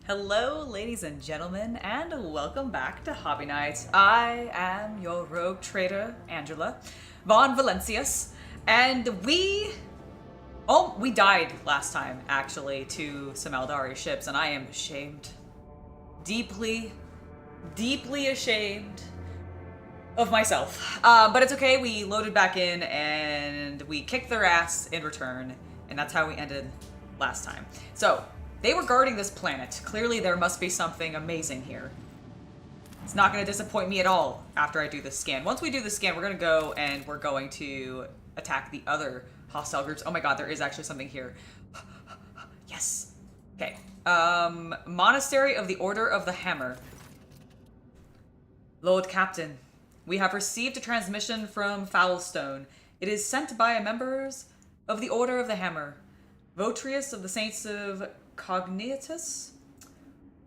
Hello, ladies and gentlemen, and welcome back to Hobby Night. I am your rogue trader, Angela von Valencius, and we died last time, actually, to some Aeldari ships, and I am ashamed. Deeply, deeply ashamed of myself. But it's okay, we loaded back in, and we kicked their ass in return, and that's how we ended last time. So, they were guarding this planet. Clearly there must be something amazing here. It's not going to disappoint me at all after I do this scan. Once we do the scan, we're going to go and we're going to attack the other hostile groups. Oh my god, there is actually something here. Yes. Okay. Monastery of the Order of the Hammer. Lord Captain, we have received a transmission from Foulstone. It is sent by members of the Order of the Hammer, votaries of the Saints of Cognitus,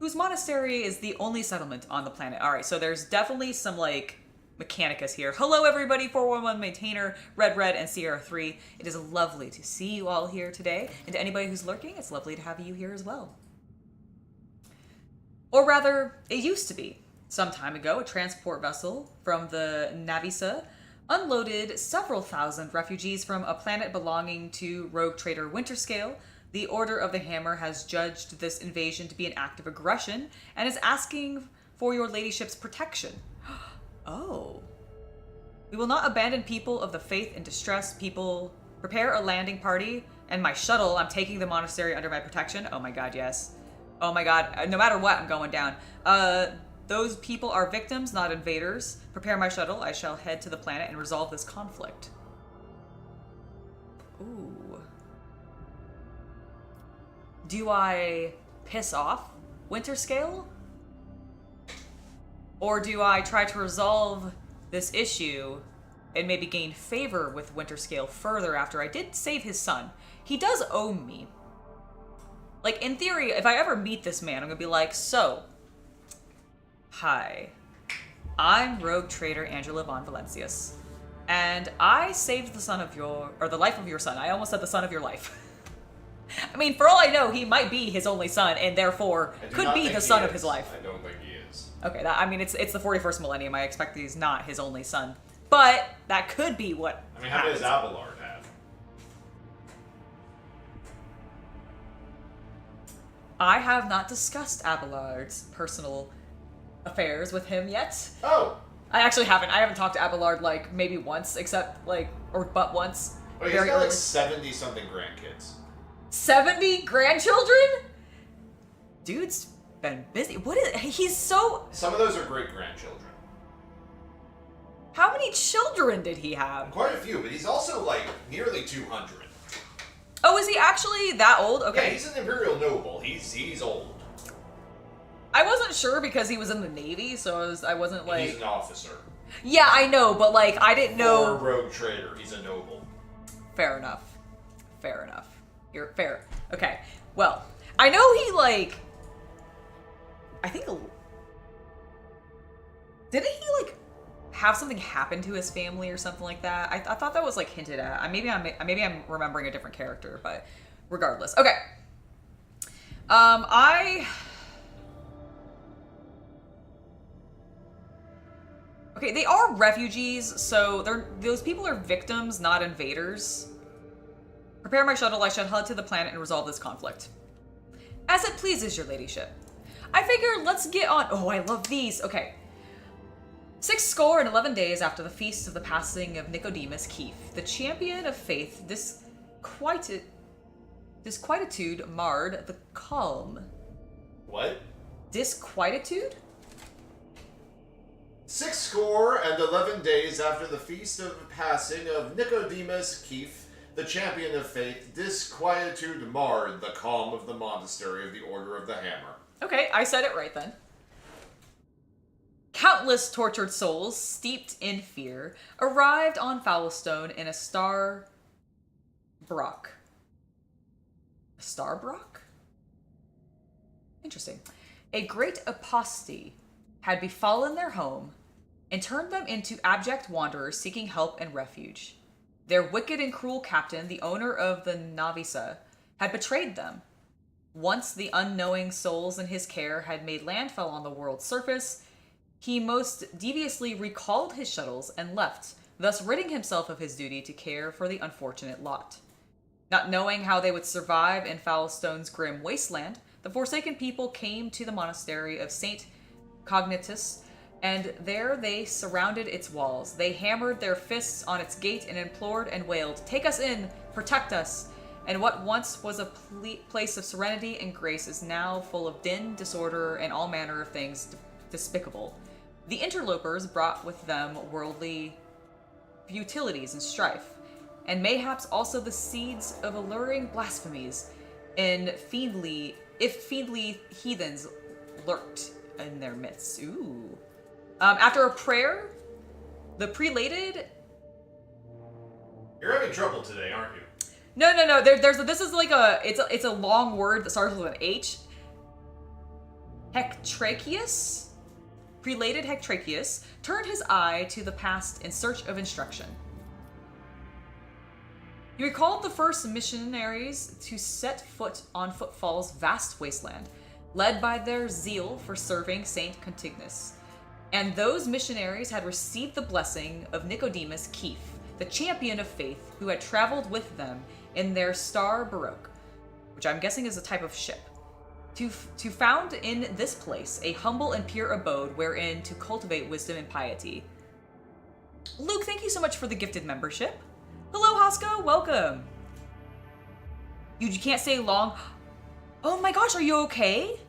whose monastery is the only settlement on the planet. All right, so there's definitely some, like, mechanicus here. Hello, everybody, 411 Maintainer, Red, and Sierra 3. It is lovely to see you all here today, and to anybody who's lurking, it's lovely to have you here as well. Or rather, it used to be. Some time ago, a transport vessel from the Navisa unloaded several thousand refugees from a planet belonging to rogue trader Winterscale. The Order of the Hammer has judged this invasion to be an act of aggression and is asking for your ladyship's protection. Oh. We will not abandon people of the faith in distress. People, prepare a landing party, and my shuttle, I'm taking the monastery under my protection. Oh my god, yes. Oh my god, no matter what, I'm going down. Those people are victims, not invaders. Prepare my shuttle. I shall head to the planet and resolve this conflict. Ooh. Do I piss off Winterscale? Or do I try to resolve this issue and maybe gain favor with Winterscale further after I did save his son? He does owe me. Like, in theory, if I ever meet this man, I'm gonna be like, so, hi, I'm rogue trader Angela von Valencius, and I saved the life of your son. I almost said the son of your life. I mean, for all I know, he might be his only son, and therefore could be the son of his life. I don't think he is. Okay, it's the 41st millennium. I expect he's not his only son. But that could be what How does Abelard have? I have not discussed Abelard's personal affairs with him yet. Oh! I actually haven't. I haven't talked to Abelard, like, maybe once, but once. Oh, he's got like 70-something grandkids. 70 grandchildren? Dude's been busy. He's so... Some of those are great-grandchildren. How many children did he have? Quite a few, but he's also like nearly 200. Oh, is he actually that old? Okay. Yeah, he's an imperial noble. He's old. I wasn't sure because he was in the Navy, so I wasn't like... He's an officer. Yeah, I know, but like, I didn't know... Or a rogue trader. He's a noble. Fair enough. Fair enough. You're fair. Okay. Well, I know he, like... I think... Didn't he, like, have something happen to his family or something like that? I thought that was, like, hinted at. Maybe I'm remembering a different character, but regardless. Okay. Okay, they are refugees, so those people are victims, not invaders. Prepare my shuttle, I shall head to the planet and resolve this conflict. As it pleases your ladyship. I figure let's get on... Oh, I love these. Okay. 60 days after the feast of the passing of Nicodemus Keefe, the champion of faith, disquietude marred the calm. What? Disquietude? 60 days after the feast of the passing of Nicodemus Keefe, the champion of faith, disquietude marred the calm of the monastery of the Order of the Hammer. Okay, I said it right then. Countless tortured souls, steeped in fear, arrived on Foulstone in a Starbrock. Starbrock? Interesting. A great apostasy had befallen their home and turned them into abject wanderers seeking help and refuge. Their wicked and cruel captain, the owner of the Navisa, had betrayed them. Once the unknowing souls in his care had made landfall on the world's surface, he most deviously recalled his shuttles and left, thus ridding himself of his duty to care for the unfortunate lot. Not knowing how they would survive in Foulstone's grim wasteland, the Forsaken people came to the monastery of Saint Cognitus, and there they surrounded its walls. They hammered their fists on its gate and implored and wailed, "Take us in! Protect us!" And what once was a place of serenity and grace is now full of din, disorder, and all manner of things despicable. The interlopers brought with them worldly futilities and strife, and mayhaps also the seeds of alluring blasphemies, if fiendly heathens lurked in their midst. Ooh. After a prayer, the prelated... You're having trouble today, aren't you? No. This is like it's a long word that starts with an H. Hectracheus? Prelated Hectracheus turned his eye to the past in search of instruction. He recalled the first missionaries to set foot on Footfall's vast wasteland, led by their zeal for serving Saint Contignus. And those missionaries had received the blessing of Nicodemus Keefe, the champion of faith, who had traveled with them in their star Baroque, which I'm guessing is a type of ship, to found in this place a humble and pure abode wherein to cultivate wisdom and piety. Luke, thank you so much for the gifted membership. Hello, Haska, welcome. You can't stay long. Oh my gosh, are you okay?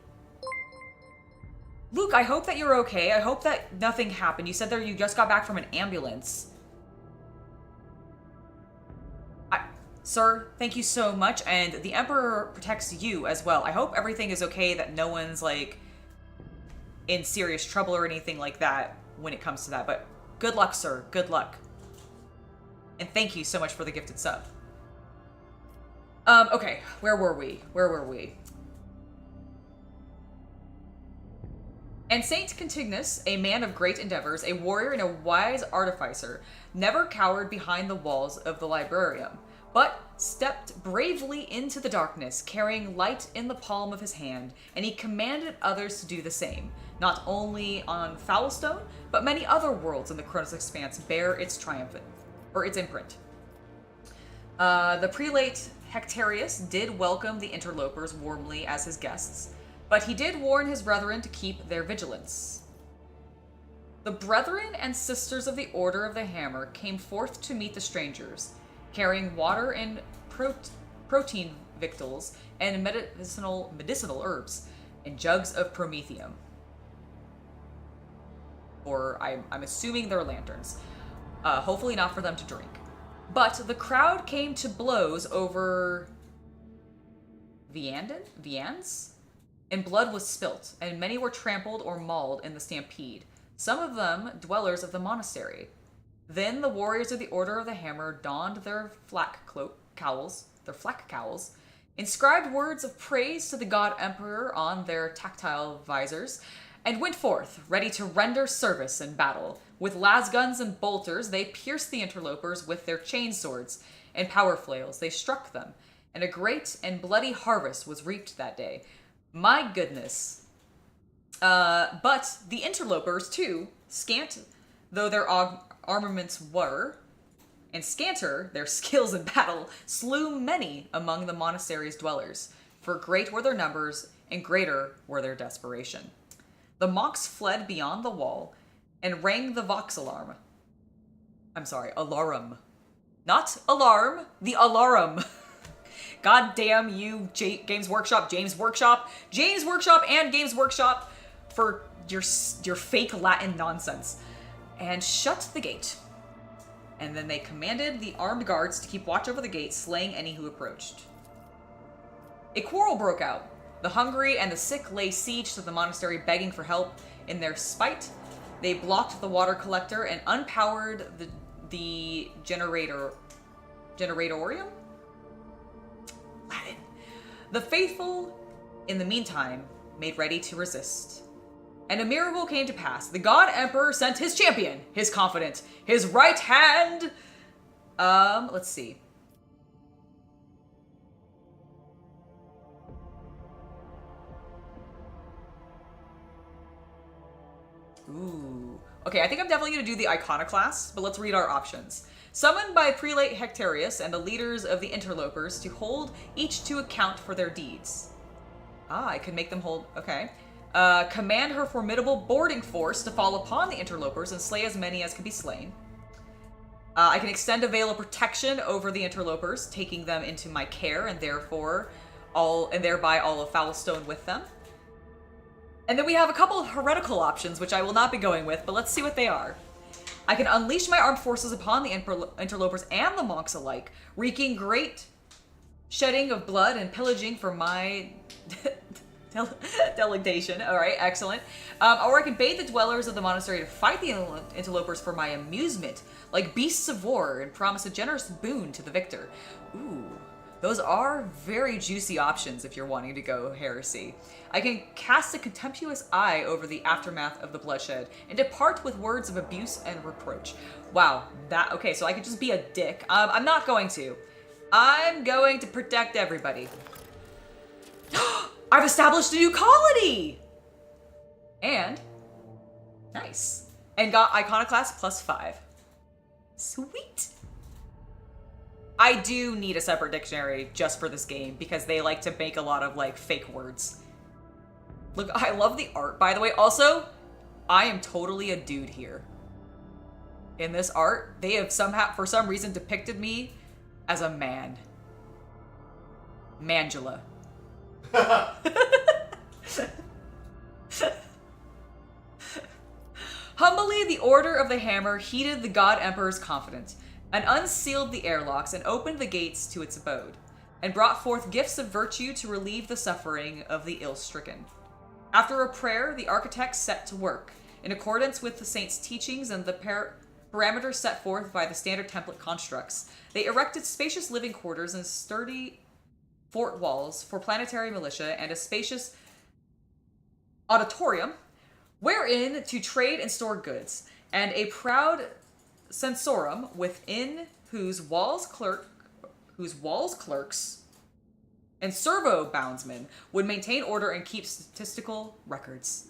Luke, I hope that you're okay. I hope that nothing happened. You said that you just got back from an ambulance. Sir, thank you so much, and the Emperor protects you as well. I hope everything is okay, that no one's, like, in serious trouble or anything like that when it comes to that, but good luck, sir. Good luck. And thank you so much for the gifted sub. Okay, where were we? And Saint Contignus, a man of great endeavors, a warrior and a wise artificer, never cowered behind the walls of the librarium, but stepped bravely into the darkness, carrying light in the palm of his hand, and he commanded others to do the same. Not only on Foulstone, but many other worlds in the Chronicles expanse bear its imprint. The prelate Hectarius did welcome the interlopers warmly as his guests, but he did warn his brethren to keep their vigilance. The brethren and sisters of the Order of the Hammer came forth to meet the strangers, carrying water and protein victuals and medicinal herbs and jugs of promethium. Or I'm assuming they're lanterns. Hopefully not for them to drink. But the crowd came to blows over viands? And blood was spilt, and many were trampled or mauled in the stampede, some of them dwellers of the monastery. Then the warriors of the Order of the Hammer donned their flak cowls, inscribed words of praise to the God Emperor on their tactile visors, and went forth, ready to render service in battle. With lasguns and bolters, they pierced the interlopers with their chain swords, and power flails they struck them, and a great and bloody harvest was reaped that day. My goodness. But the interlopers, too, scant though their armaments were, and scanter their skills in battle, slew many among the monastery's dwellers, for great were their numbers, and greater were their desperation. The monks fled beyond the wall, and rang the Vox alarm. Alarum. Not alarm, the alarum. God damn you, Games Workshop, and Games Workshop for your fake Latin nonsense. And shut the gate. And then they commanded the armed guards to keep watch over the gate, slaying any who approached. A quarrel broke out. The hungry and the sick lay siege to the monastery, begging for help. In their spite, they blocked the water collector and unpowered the generatorium? Latin. The faithful, in the meantime, made ready to resist. And a miracle came to pass. The God Emperor sent his champion, his confidant, his right hand. Let's see. Ooh. Okay, I think I'm definitely going to do the Iconoclast, but let's read our options. Summoned by Prelate Hectarius and the leaders of the interlopers to hold each to account for their deeds. Ah, I could make them hold... Okay. Command her formidable boarding force to fall upon the interlopers and slay as many as can be slain. I can extend a veil of protection over the interlopers, taking them into my care and thereby all of Foulstone with them. And then we have a couple of heretical options, which I will not be going with, but let's see what they are. I can unleash my armed forces upon the interlopers and the monks alike, wreaking great shedding of blood and pillaging for my delegation. All right, excellent. Or I can bait the dwellers of the monastery to fight the interlopers for my amusement, like beasts of war, and promise a generous boon to the victor. Ooh. Those are very juicy options if you're wanting to go heresy. I can cast a contemptuous eye over the aftermath of the bloodshed and depart with words of abuse and reproach. Wow, okay, so I could just be a dick. I'm not going to. I'm going to protect everybody. I've established a new colony! And, nice. And got Iconoclast +5. Sweet. I do need a separate dictionary just for this game because they like to make a lot of like fake words. Look, I love the art, by the way. Also, I am totally a dude here. In this art, they have somehow, for some reason, depicted me as a man. Mangela. Humbly, the Order of the Hammer heeded the God Emperor's confidence, and unsealed the airlocks and opened the gates to its abode, and brought forth gifts of virtue to relieve the suffering of the ill-stricken. After a prayer, the architects set to work, in accordance with the saints' teachings and the parameters set forth by the standard template constructs. They erected spacious living quarters and sturdy fort walls for planetary militia and a spacious auditorium wherein to trade and store goods, and a proud censorum within whose walls clerks and servo boundsmen would maintain order and keep statistical records.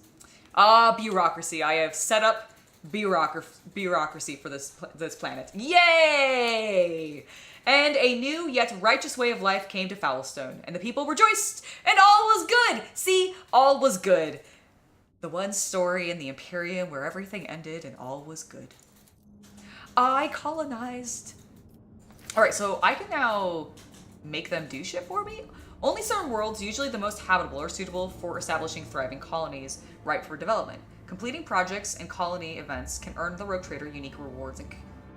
Ah, bureaucracy. I have set up bureaucracy for this planet. Yay! And a new yet righteous way of life came to Foulstone, and the people rejoiced, and all was good. See, all was good. The one story in the Imperium where everything ended and all was good. I colonized. All right, so I can now make them do shit for me. Only certain worlds, usually the most habitable, are suitable for establishing thriving colonies ripe for development. Completing projects and colony events can earn the rogue trader unique rewards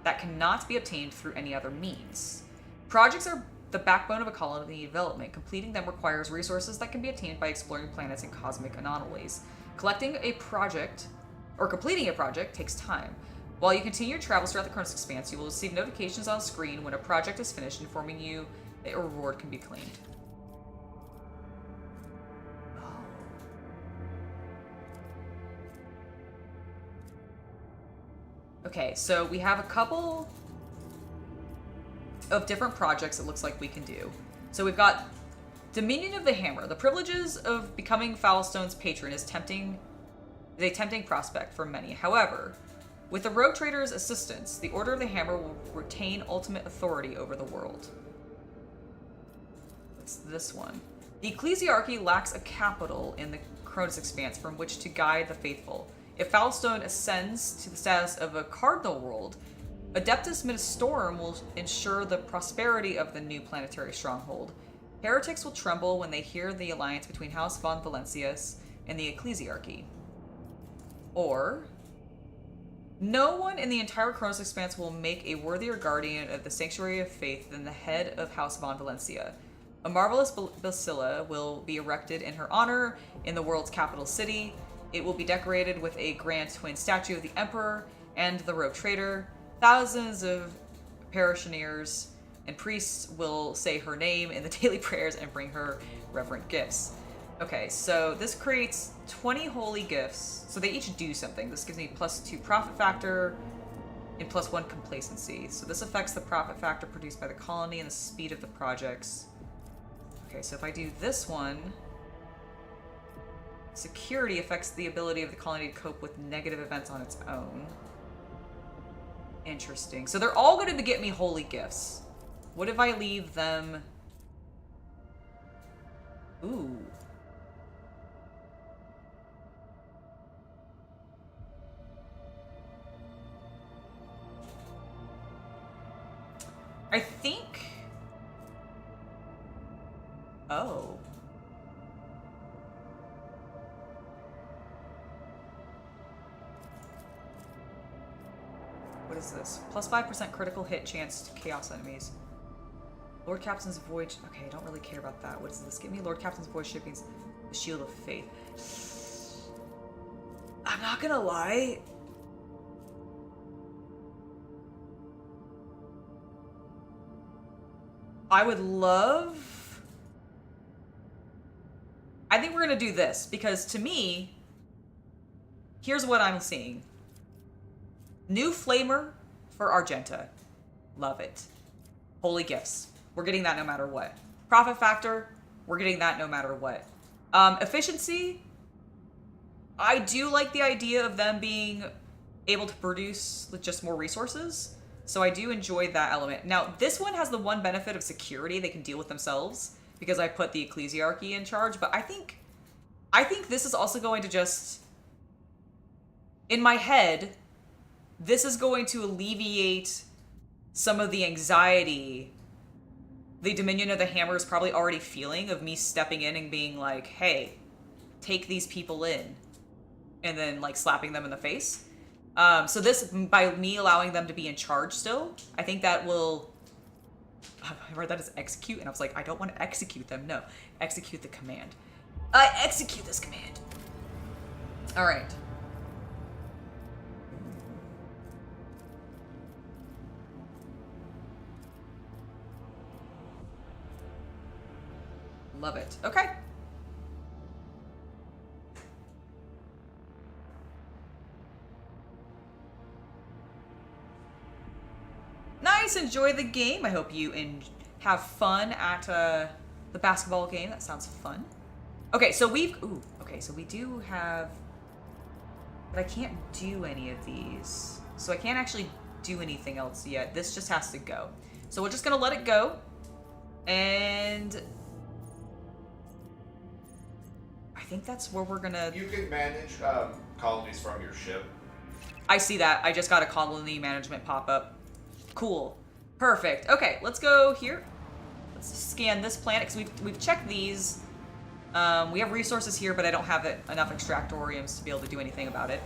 that cannot be obtained through any other means. Projects are the backbone of a colony development. Completing them requires resources that can be obtained by exploring planets and cosmic anomalies. Completing a project takes time. While you continue your travels throughout the Chronicles Expanse, you will receive notifications on screen when a project is finished, informing you that a reward can be claimed. Okay, so we have a couple of different projects it looks like we can do. So we've got Dominion of the Hammer. The privileges of becoming Foulstone's patron is a tempting prospect for many. However, with the Rogue Trader's assistance, the Order of the Hammer will retain ultimate authority over the world. What's this one? The Ecclesiarchy lacks a capital in the Chronicles Expanse from which to guide the faithful. If Foulstone ascends to the status of a cardinal world, Adeptus Ministorum will ensure the prosperity of the new planetary stronghold. Heretics will tremble when they hear the alliance between House von Valencius and the Ecclesiarchy. Or, no one in the entire Chronicles Expanse will make a worthier guardian of the Sanctuary of Faith than the head of House von Valencia. A marvelous basilica will be erected in her honor in the world's capital city. It will be decorated with a grand twin statue of the Emperor and the Rogue Trader. Thousands of parishioners and priests will say her name in the daily prayers and bring her reverent gifts. Okay, so this creates 20 holy gifts. So they each do something. This gives me +2 profit factor and +1 complacency. So this affects the profit factor produced by the colony and the speed of the projects. Okay, so if I do this one, Security affects the ability of the colony to cope with negative events on its own. Interesting. So they're all going to get me holy gifts. What if I leave them... Ooh. I think... Oh. What is this? Plus 5% critical hit chance to chaos enemies. Lord Captain's Void... Okay, I don't really care about that. What is this? Give me Lord Captain's Voidship's the Shield of Faith. I'm not gonna lie. I would love... I think we're gonna do this, because to me, here's what I'm seeing. New Flamer for Argenta. Love it. Holy Gifts. We're getting that no matter what. Profit Factor. We're getting that no matter what. Efficiency. I do like the idea of them being able to produce with just more resources. So I do enjoy that element. Now, this one has the one benefit of security. They can deal with themselves because I put the Ecclesiarchy in charge. But I think this is also going to just... In my head... This is going to alleviate some of the anxiety the Dominion of the Hammer is probably already feeling of me stepping in and being like, hey, take these people in. And then, like, slapping them in the face. So this, by me allowing them to be in charge still, I think that will... I read that as execute, and I was like, I don't want to execute them. No, execute the command. Execute this command. All right. Love it. Okay. Nice. Enjoy the game. I hope you have fun at the basketball game. That sounds fun. Okay, so we've... Ooh, okay, so we do have... But I can't do any of these. So I can't actually do anything else yet. This just has to go. So we're just going to let it go. And... I think that's where we're gonna... You can manage colonies from your ship. I see that. I just got a colony management pop-up. Cool. Perfect. Okay, let's go here. Let's scan this planet, because we've checked these. We have resources here, but I don't have enough extractoriums to be able to do anything about it.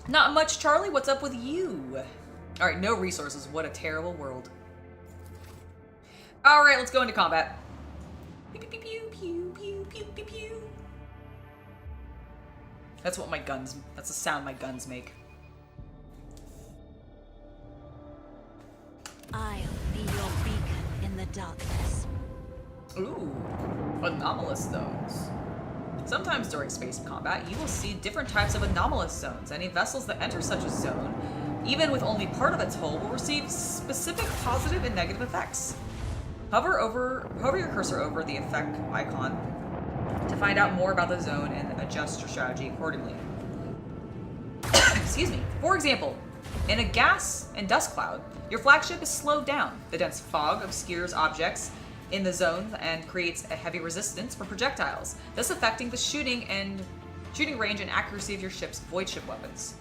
Not much, Charlie. What's up with you? All right, no resources. What a terrible world. All right, let's go into combat. Pew, pew, pew, pew, pew, pew, pew, pew. That's what my guns... That's the sound my guns make. I'll be your beacon in the darkness. Ooh, anomalous zones. Sometimes during space combat, you will see different types of anomalous zones. Any vessels that enter such a zone, even with only part of its hull, will receive specific positive and negative effects. Hover your cursor over the effect icon to find out more about the zone and adjust your strategy accordingly. Excuse me. For example, in a gas and dust cloud, your flagship is slowed down. The dense fog obscures objects in the zone and creates a heavy resistance for projectiles, thus affecting the shooting range and accuracy of your ship's void ship weapons.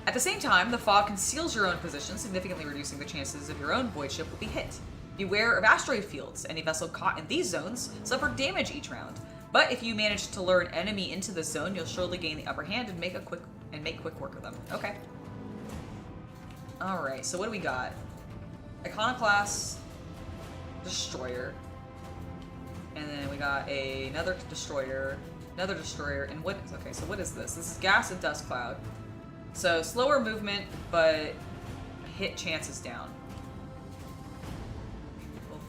At the same time, the fog conceals your own position, significantly reducing the chances of your own void ship will be hit. Beware of asteroid fields. Any vessel caught in these zones suffer damage each round. But if you manage to lure an enemy into the zone, you'll surely gain the upper hand and make quick work of them. Okay. All right. So what do we got? Iconoclast, destroyer, and then we got another destroyer, and what? Okay. So what is this? This is gas and dust cloud. So slower movement, but hit chances down.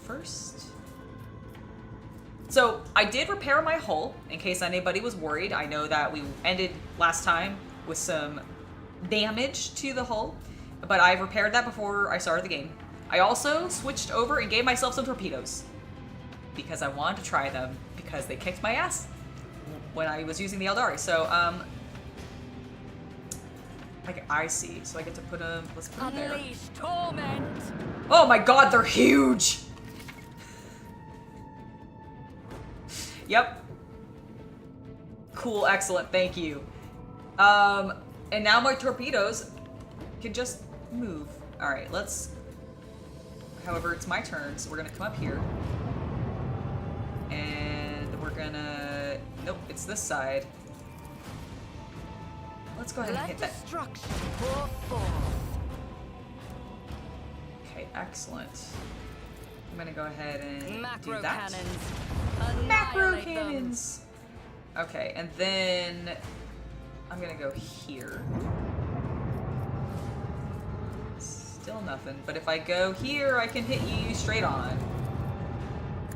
First. So I did repair my hull in case anybody was worried. I know that we ended last time with some damage to the hull, but I repaired that before I started the game. I also switched over and gave myself some torpedoes because I wanted to try them because they kicked my ass when I was using the Aeldari. So, I see. So I get to put them. Let's put them there. Unleash torment. Oh my god, they're huge! Yep. Cool, excellent, thank you. And now my torpedoes can just move. Alright, let's... However, it's my turn, so we're gonna come up here. And we're gonna... Nope, it's this side. Let's go ahead and hit that. Destruction pour forth. Okay, excellent. I'm gonna go ahead and Macro do that. cannons. Macro Annihilate them. cannons! Okay, and then I'm gonna go here. Still nothing, but if I go here, I can hit you straight on.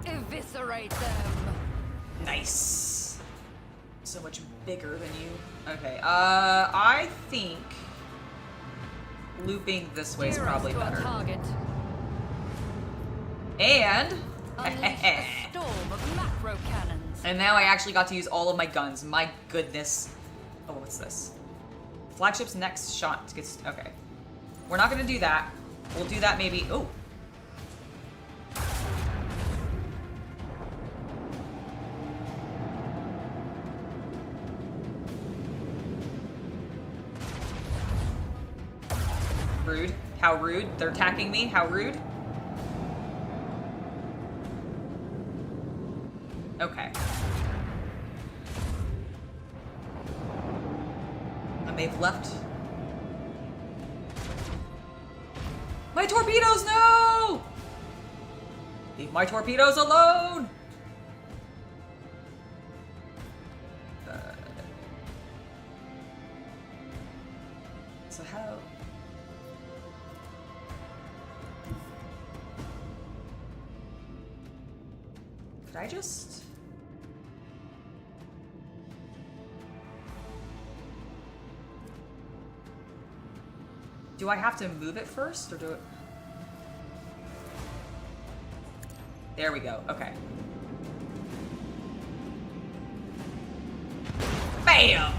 Eviscerate them. Nice. So much bigger than you. Okay, I think looping this way is Steer us probably to our better. target. And Unleash a storm of macro cannons. and now I actually got to use all of my guns. My goodness. Oh, what's this? Flagship's next shot gets... Okay. We're not going to do that. We'll do that maybe... Oh. Rude. How rude. They're attacking me. How rude. Okay. And they've left. My torpedoes, no! Leave my torpedoes alone! So how... Could I just... Do I have to move it first, or do it... There we go, okay. Bam!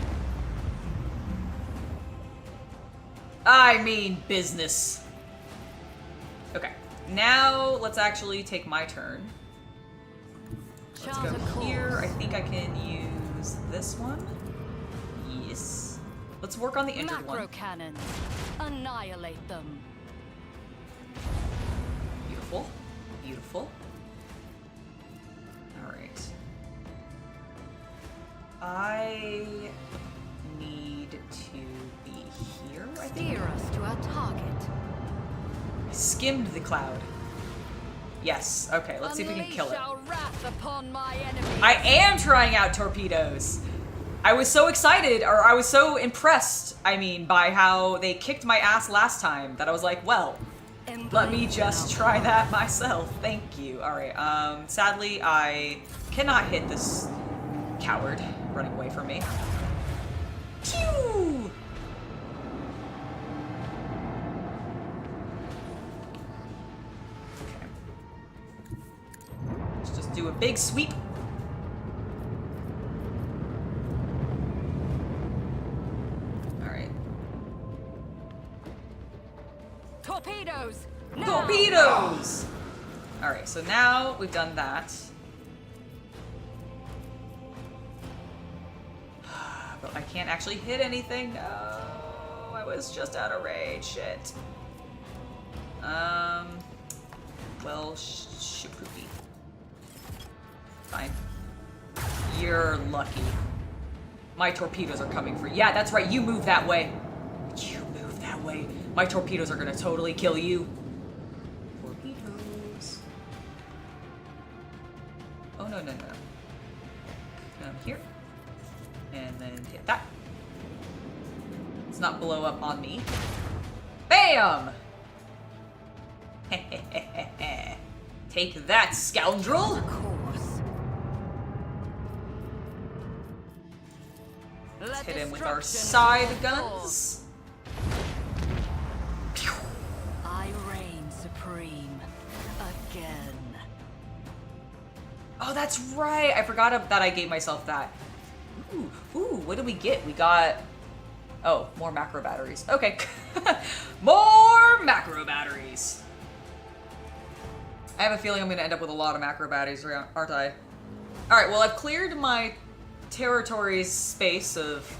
I mean business. Okay, now let's actually take my turn. Let's go here. I think I can use this one. Yes. Let's work on the injured Macro one. cannons. Annihilate them. Beautiful. Beautiful. Alright. I need to be here, I think. Steer us to our target. I skimmed the cloud. Yes. Okay, let's see if we can kill it. Unleash our wrath upon my enemies. I am trying out torpedoes. I was so excited, or I was so impressed, I mean, by how they kicked my ass last time that I was like, well, let me just try that myself. Thank you. All right. Sadly, I cannot hit this coward running away from me. Pew! Okay. Let's just do a big sweep. Torpedoes! Now! Torpedoes! Alright, so now we've done that. But I can't actually hit anything. No, I was just out of range. Shit. Well, shapoopy. Fine. You're lucky. My torpedoes are coming for you. Yeah, that's right. You move that way. You move that way. My torpedoes are gonna totally kill you. Torpedoes. Oh, no, no, no. Come here. And then hit that. Let's not blow up on me. Bam! Take that, scoundrel! Of course. Let's hit him with our side guns. I reign supreme. supreme again. Oh, that's right. I forgot that I gave myself that. Ooh, what did we get? We got... Oh, more macro batteries. Okay. More macro batteries. I have a feeling I'm going to end up with a lot of macro batteries, aren't I? Alright, well, I've cleared my territory's space of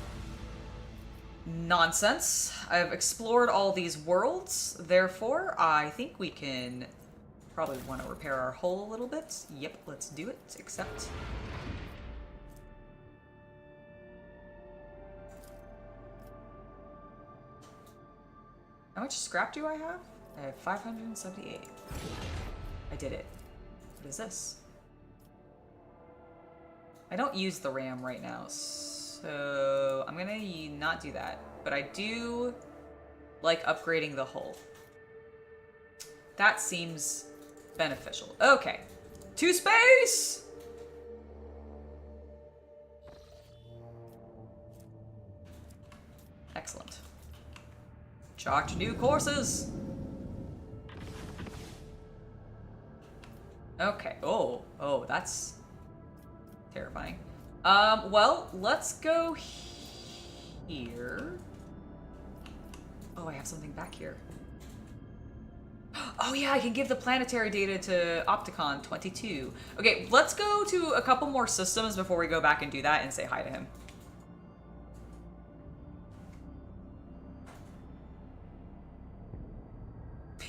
nonsense. I've explored all these worlds. Therefore, I think we can probably want to repair our hull a little bit. Yep, let's do it. Accept. How much scrap do I have? I have 578. I did it. What is this? I don't use the RAM right now, so I'm gonna not do that. But I do like upgrading the hull. That seems beneficial. Okay. To space! Excellent. Chart new courses. Okay. Oh, that's terrifying. Well, let's go here. Oh, I have something back here. Oh yeah, I can give the planetary data to Opticon 22. Okay, let's go to a couple more systems before we go back and do that and say hi to him.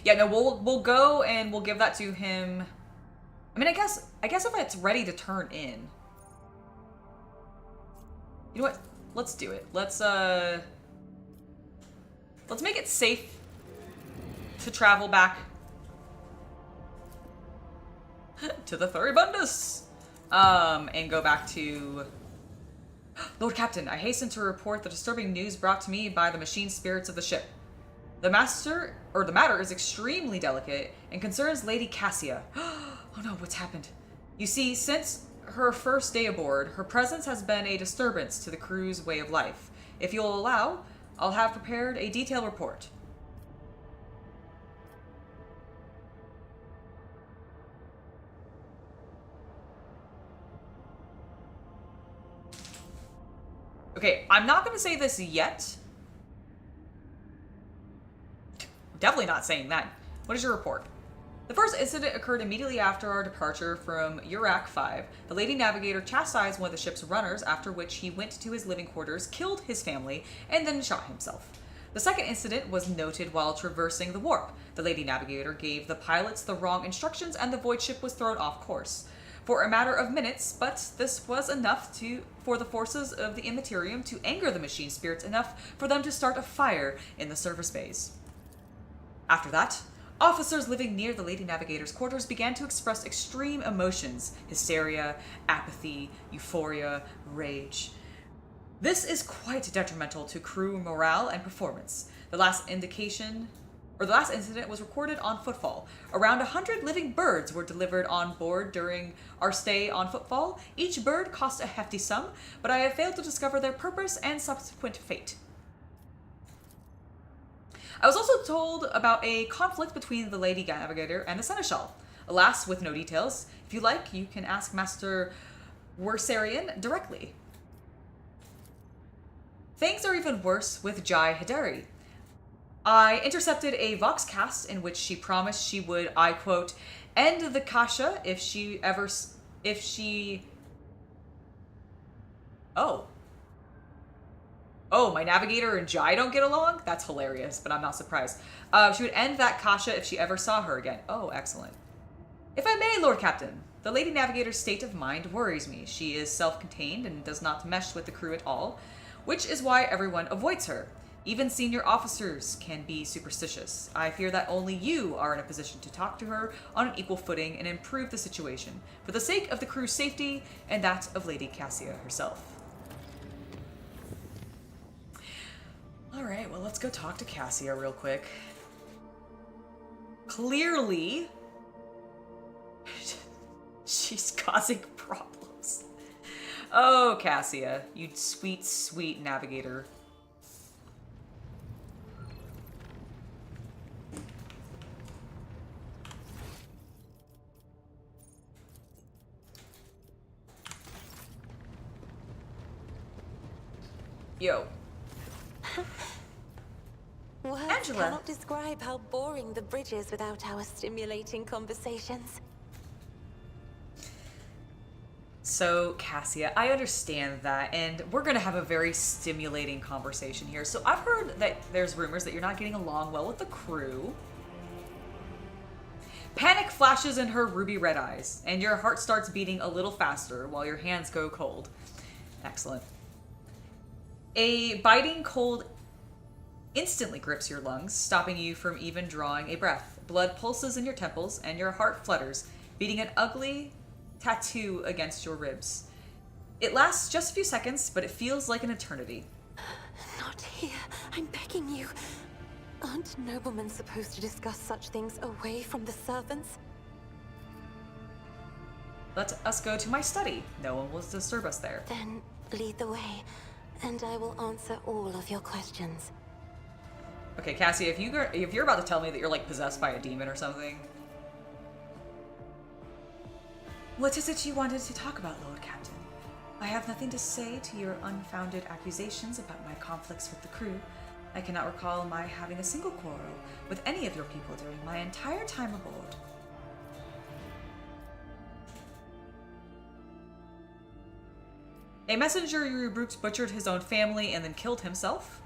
Yeah, no, we'll go and we'll give that to him. I mean, I guess if it's ready to turn in. You know what? Let's do it. Let's make it safe to travel back to the Thuribundus. And go back to Lord Captain, I hasten to report the disturbing news brought to me by the machine spirits of the ship. The matter is extremely delicate and concerns Lady Cassia. Oh no, what's happened? You see, since her first day aboard, her presence has been a disturbance to the crew's way of life. If you'll allow, I'll have prepared a detailed report. Okay, I'm not going to say this yet. Definitely not saying that. What is your report? The first incident occurred immediately after our departure from Urak 5. The Lady Navigator chastised one of the ship's runners, after which he went to his living quarters, killed his family, and then shot himself. The second incident was noted while traversing the warp. The Lady Navigator gave the pilots the wrong instructions and the void ship was thrown off course. For a matter of minutes, but this was enough for the forces of the Immaterium to anger the machine spirits enough for them to start a fire in the service bays. After that, officers living near the Lady Navigator's quarters began to express extreme emotions: hysteria, apathy, euphoria, rage. This is quite detrimental to crew morale and performance. The last incident was recorded on Footfall. Around 100 living birds were delivered on board during our stay on Footfall. Each bird cost a hefty sum, but I have failed to discover their purpose and subsequent fate. I was also told about a conflict between the Lady Navigator and the Seneschal. Alas, with no details. If you like, you can ask Master Wursarian directly. Things are even worse with Jai Hidari. I intercepted a Voxcast in which she promised she would, I quote, end the Cassia if she... Oh, my Navigator and Jai don't get along? That's hilarious, but I'm not surprised. She would end that Cassia if she ever saw her again. Oh, excellent. If I may, Lord Captain, the Lady Navigator's state of mind worries me. She is self-contained and does not mesh with the crew at all, which is why everyone avoids her. Even senior officers can be superstitious. I fear that only you are in a position to talk to her on an equal footing and improve the situation, for the sake of the crew's safety and that of Lady Cassia herself. Alright, well, let's go talk to Cassia real quick. Clearly, she's causing problems. Oh, Cassia, you sweet, sweet navigator. Yo. Words Angela. cannot describe how boring the bridge is without our stimulating conversations. So, Cassia, I understand that, and we're gonna have a very stimulating conversation here. So, I've heard that there's rumors that you're not getting along well with the crew. Panic flashes in her ruby red eyes, and your heart starts beating a little faster while your hands go cold. Excellent. A biting cold instantly grips your lungs, stopping you from even drawing a breath. Blood pulses in your temples, and your heart flutters, beating an ugly tattoo against your ribs. It lasts just a few seconds, but it feels like an eternity. Not here. I'm begging you. Aren't noblemen supposed to discuss such things away from the servants? Let us go to my study. No one will disturb us there. Then lead the way, and I will answer all of your questions. Okay, Cassie, if you're about to tell me that you're like possessed by a demon or something. What is it you wanted to talk about, Lord Captain? I have nothing to say to your unfounded accusations about my conflicts with the crew. I cannot recall my having a single quarrel with any of your people during my entire time aboard. A messenger you butchered his own family and then killed himself.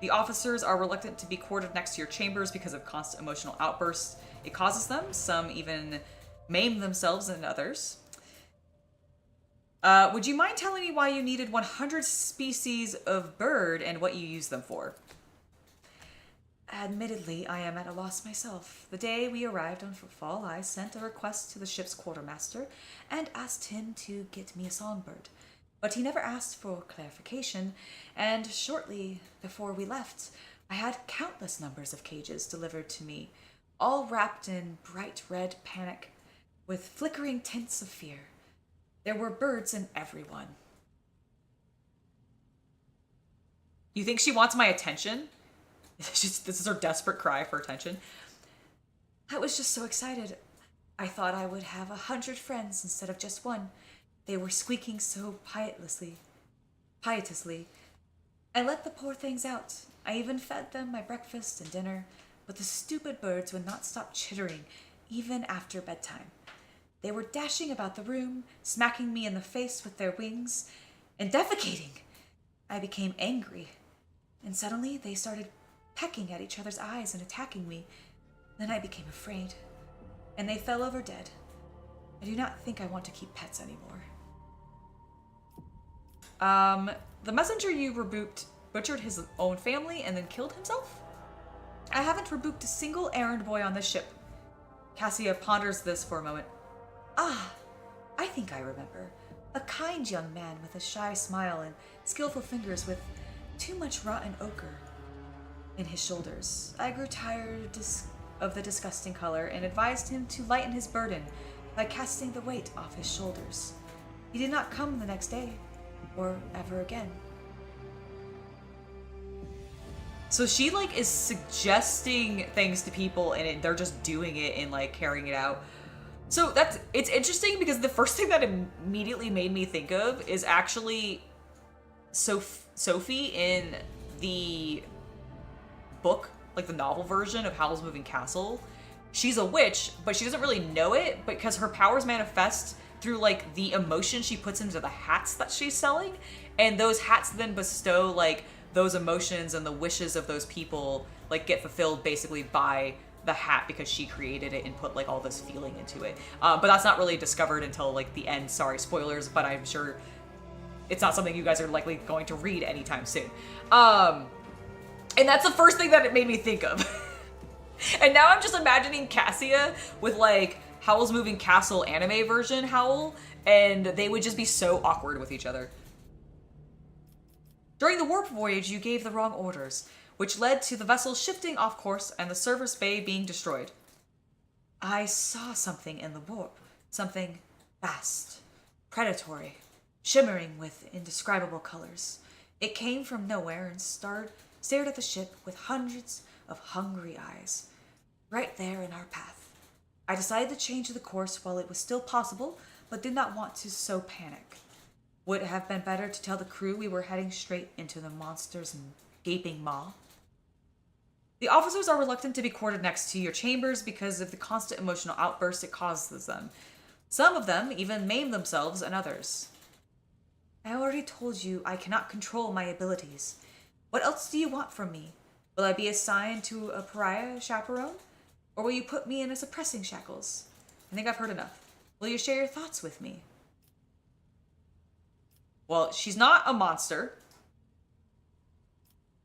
The officers are reluctant to be quartered next to your chambers because of constant emotional outbursts it causes them. Some even maim themselves and others. Would you mind telling me why you needed 100 species of bird and what you use them for? Admittedly, I am at a loss myself. The day we arrived on Fall, I sent a request to the ship's quartermaster and asked him to get me a songbird. But he never asked for clarification, and shortly before we left, I had countless numbers of cages delivered to me, all wrapped in bright red panic, with flickering tints of fear. There were birds in every one. You think she wants my attention? This is her desperate cry for attention. I was just so excited. I thought I would have 100 friends instead of just one. They were squeaking so piteously. I let the poor things out. I even fed them my breakfast and dinner, but the stupid birds would not stop chittering, even after bedtime. They were dashing about the room, smacking me in the face with their wings, and defecating. I became angry, and suddenly they started pecking at each other's eyes and attacking me. Then I became afraid, and they fell over dead. I do not think I want to keep pets anymore. The messenger you butchered his own family and then killed himself? I haven't rebuked a single errand boy on this ship. Cassia ponders this for a moment. Ah, I think I remember. A kind young man with a shy smile and skillful fingers with too much rotten ochre in his shoulders. I grew tired of the disgusting color and advised him to lighten his burden by casting the weight off his shoulders. He did not come the next day, or ever again. So she is suggesting things to people and they're just doing it and carrying it out. So it's interesting because the first thing that immediately made me think of is actually Sophie in the book, the novel version of Howl's Moving Castle. She's a witch, but she doesn't really know it because her powers manifest through the emotion she puts into the hats that she's selling, and those hats then bestow those emotions and the wishes of those people get fulfilled basically by the hat because she created it and put all this feeling into it. But that's not really discovered until the end. Sorry, spoilers, but I'm sure it's not something you guys are likely going to read anytime soon. And that's the first thing that it made me think of. And now I'm just imagining Cassia with Howl's Moving Castle anime version Howl, and they would just be so awkward with each other. During the warp voyage, you gave the wrong orders, which led to the vessel shifting off course and the service bay being destroyed. I saw something in the warp, something vast, predatory, shimmering with indescribable colors. It came from nowhere and stared at the ship with hundreds of hungry eyes, right there in our path. I decided to change the course while it was still possible, but did not want to sow panic. Would it have been better to tell the crew we were heading straight into the monster's gaping maw? The officers are reluctant to be quartered next to your chambers because of the constant emotional outbursts it causes them. Some of them even maim themselves and others. I already told you I cannot control my abilities. What else do you want from me? Will I be assigned to a pariah chaperone? Or will you put me in a suppressing shackles? I think I've heard enough. Will you share your thoughts with me? Well, she's not a monster.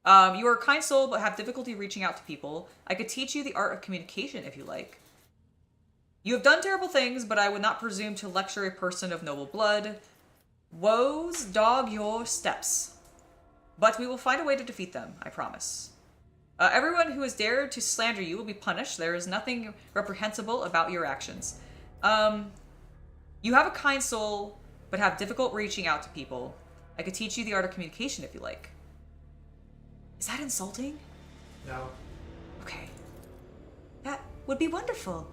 You are a kind soul but have difficulty reaching out to people. I could teach you the art of communication if you like. You have done terrible things, but I would not presume to lecture a person of noble blood. Woes dog your steps. But we will find a way to defeat them, I promise. Everyone who has dared to slander you will be punished. There is nothing reprehensible about your actions. You have a kind soul, but have difficult reaching out to people. I could teach you the art of communication if you like. Is that insulting? No. Okay. That would be wonderful.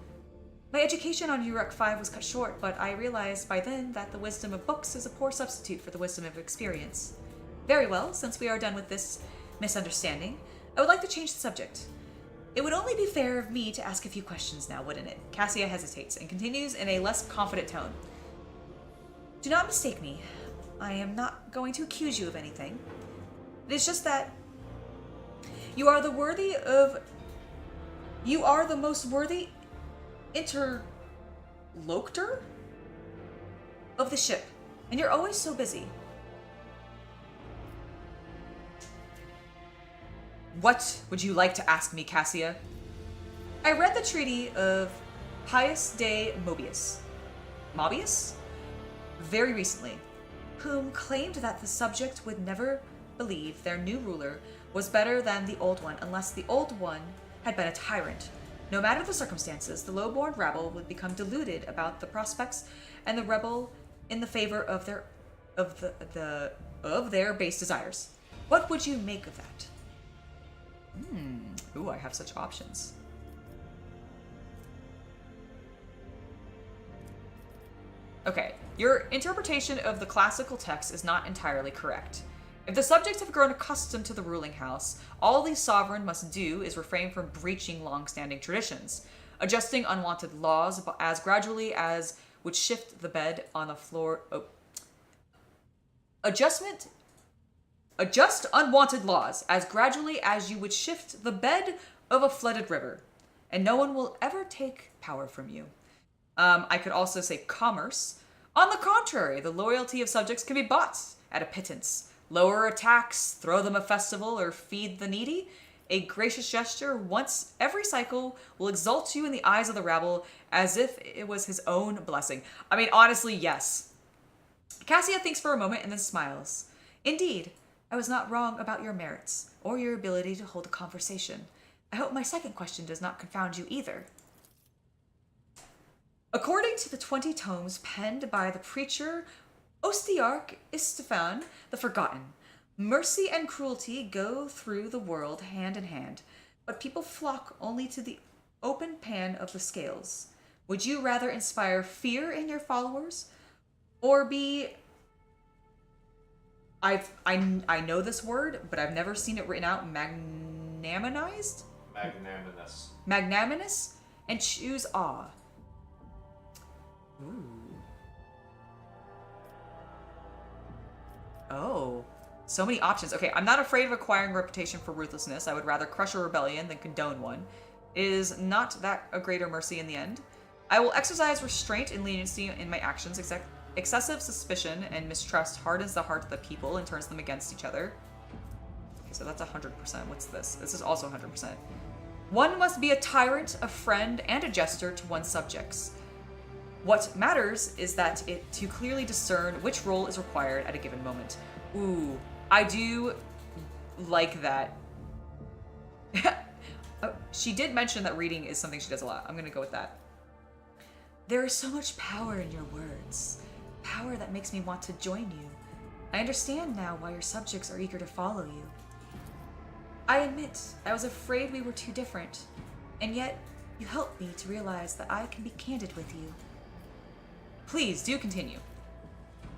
My education on Uruk 5 was cut short, but I realized by then that the wisdom of books is a poor substitute for the wisdom of experience. Very well, since we are done with this misunderstanding, I would like to change the subject. It would only be fair of me to ask a few questions now, wouldn't it? Cassia hesitates and continues in a less confident tone. Do not mistake me. I am not going to accuse you of anything. It is just that you are the most worthy interlocutor of the ship, and you're always so busy. What would you like to ask me, Cassia? I read the treaty of Pius de Mobius very recently, whom claimed that the subject would never believe their new ruler was better than the old one unless the old one had been a tyrant. No matter the circumstances, the low-born rabble would become deluded about the prospects and the rebel in the favor of their base desires. What would you make of that? Ooh, I have such options. Okay, your interpretation of the classical text is not entirely correct. If the subjects have grown accustomed to the ruling house, all the sovereign must do is refrain from breaching long-standing traditions, adjusting unwanted laws as gradually as would shift the bed on the floor. Adjust unwanted laws as gradually as you would shift the bed of a flooded river, and no one will ever take power from you. I could also say commerce. On the contrary, the loyalty of subjects can be bought at a pittance. Lower a tax, throw them a festival, or feed the needy. A gracious gesture once every cycle will exalt you in the eyes of the rabble as if it was his own blessing. I mean, honestly, yes. Cassia thinks for a moment and then smiles. Indeed, I was not wrong about your merits or your ability to hold a conversation. I hope my second question does not confound you either. According to the 20 tomes penned by the preacher Ostiarch Istefan the Forgotten, mercy and cruelty go through the world hand in hand, but people flock only to the open pan of the scales. Would you rather inspire fear in your followers, or be... I know this word, but I've never seen it written out. Magnanimous, and choose awe. Ooh. Oh, so many options. Okay, I'm not afraid of acquiring a reputation for ruthlessness. I would rather crush a rebellion than condone one. Is not that a greater mercy in the end? I will exercise restraint and leniency in my actions. Excessive suspicion and mistrust hardens the heart of the people and turns them against each other. Okay, so that's 100%. What's this? This is also 100%. One must be a tyrant, a friend, and a jester to one's subjects. What matters is that to clearly discern which role is required at a given moment. Ooh, I do like that. She did mention that reading is something she does a lot. I'm gonna go with that. There is so much power in your words. Power that makes me want to join you. I understand now why your subjects are eager to follow you. I admit, I was afraid we were too different, and yet you helped me to realize that I can be candid with you. Please, do continue.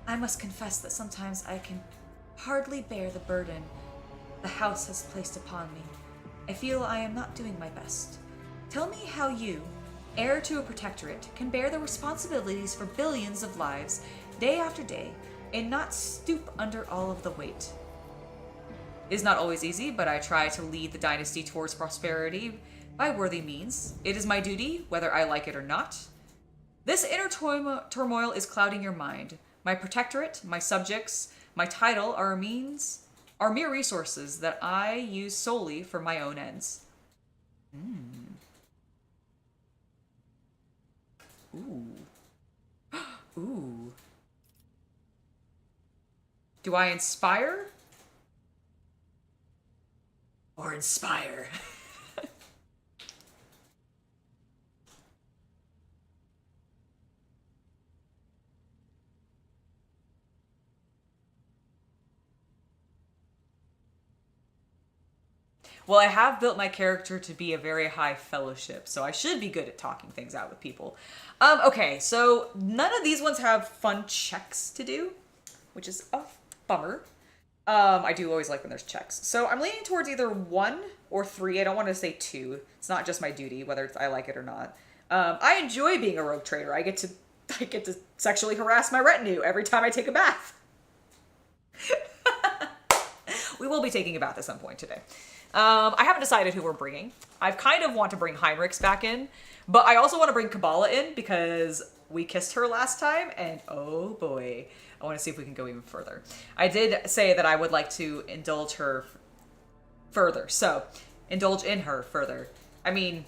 I must confess that sometimes I can hardly bear the burden the house has placed upon me. I feel I am not doing my best. Tell me how you, heir to a protectorate, can bear the responsibilities for billions of lives, day after day, and not stoop under all of the weight. It is not always easy, but I try to lead the dynasty towards prosperity by worthy means. It is my duty, whether I like it or not. This inner turmoil is clouding your mind. My protectorate, my subjects, my title are mere resources that I use solely for my own ends. Ooh. Ooh. Do I inspire? Or inspire? Well, I have built my character to be a very high fellowship, so I should be good at talking things out with people. Okay, so none of these ones have fun checks to do, which is a bummer. I do always like when there's checks. So I'm leaning towards either 1 or 3. I don't want to say 2. It's not just my duty, whether I like it or not. I enjoy being a rogue trader. I get to sexually harass my retinue every time I take a bath. We will be taking a bath at some point today. I haven't decided who we're bringing. I kind of want to bring Heinrichs back in, but I also want to bring Kabbalah in because we kissed her last time, and oh boy, I want to see if we can go even further. I did say that I would like to indulge her further, so indulge in her further. I mean,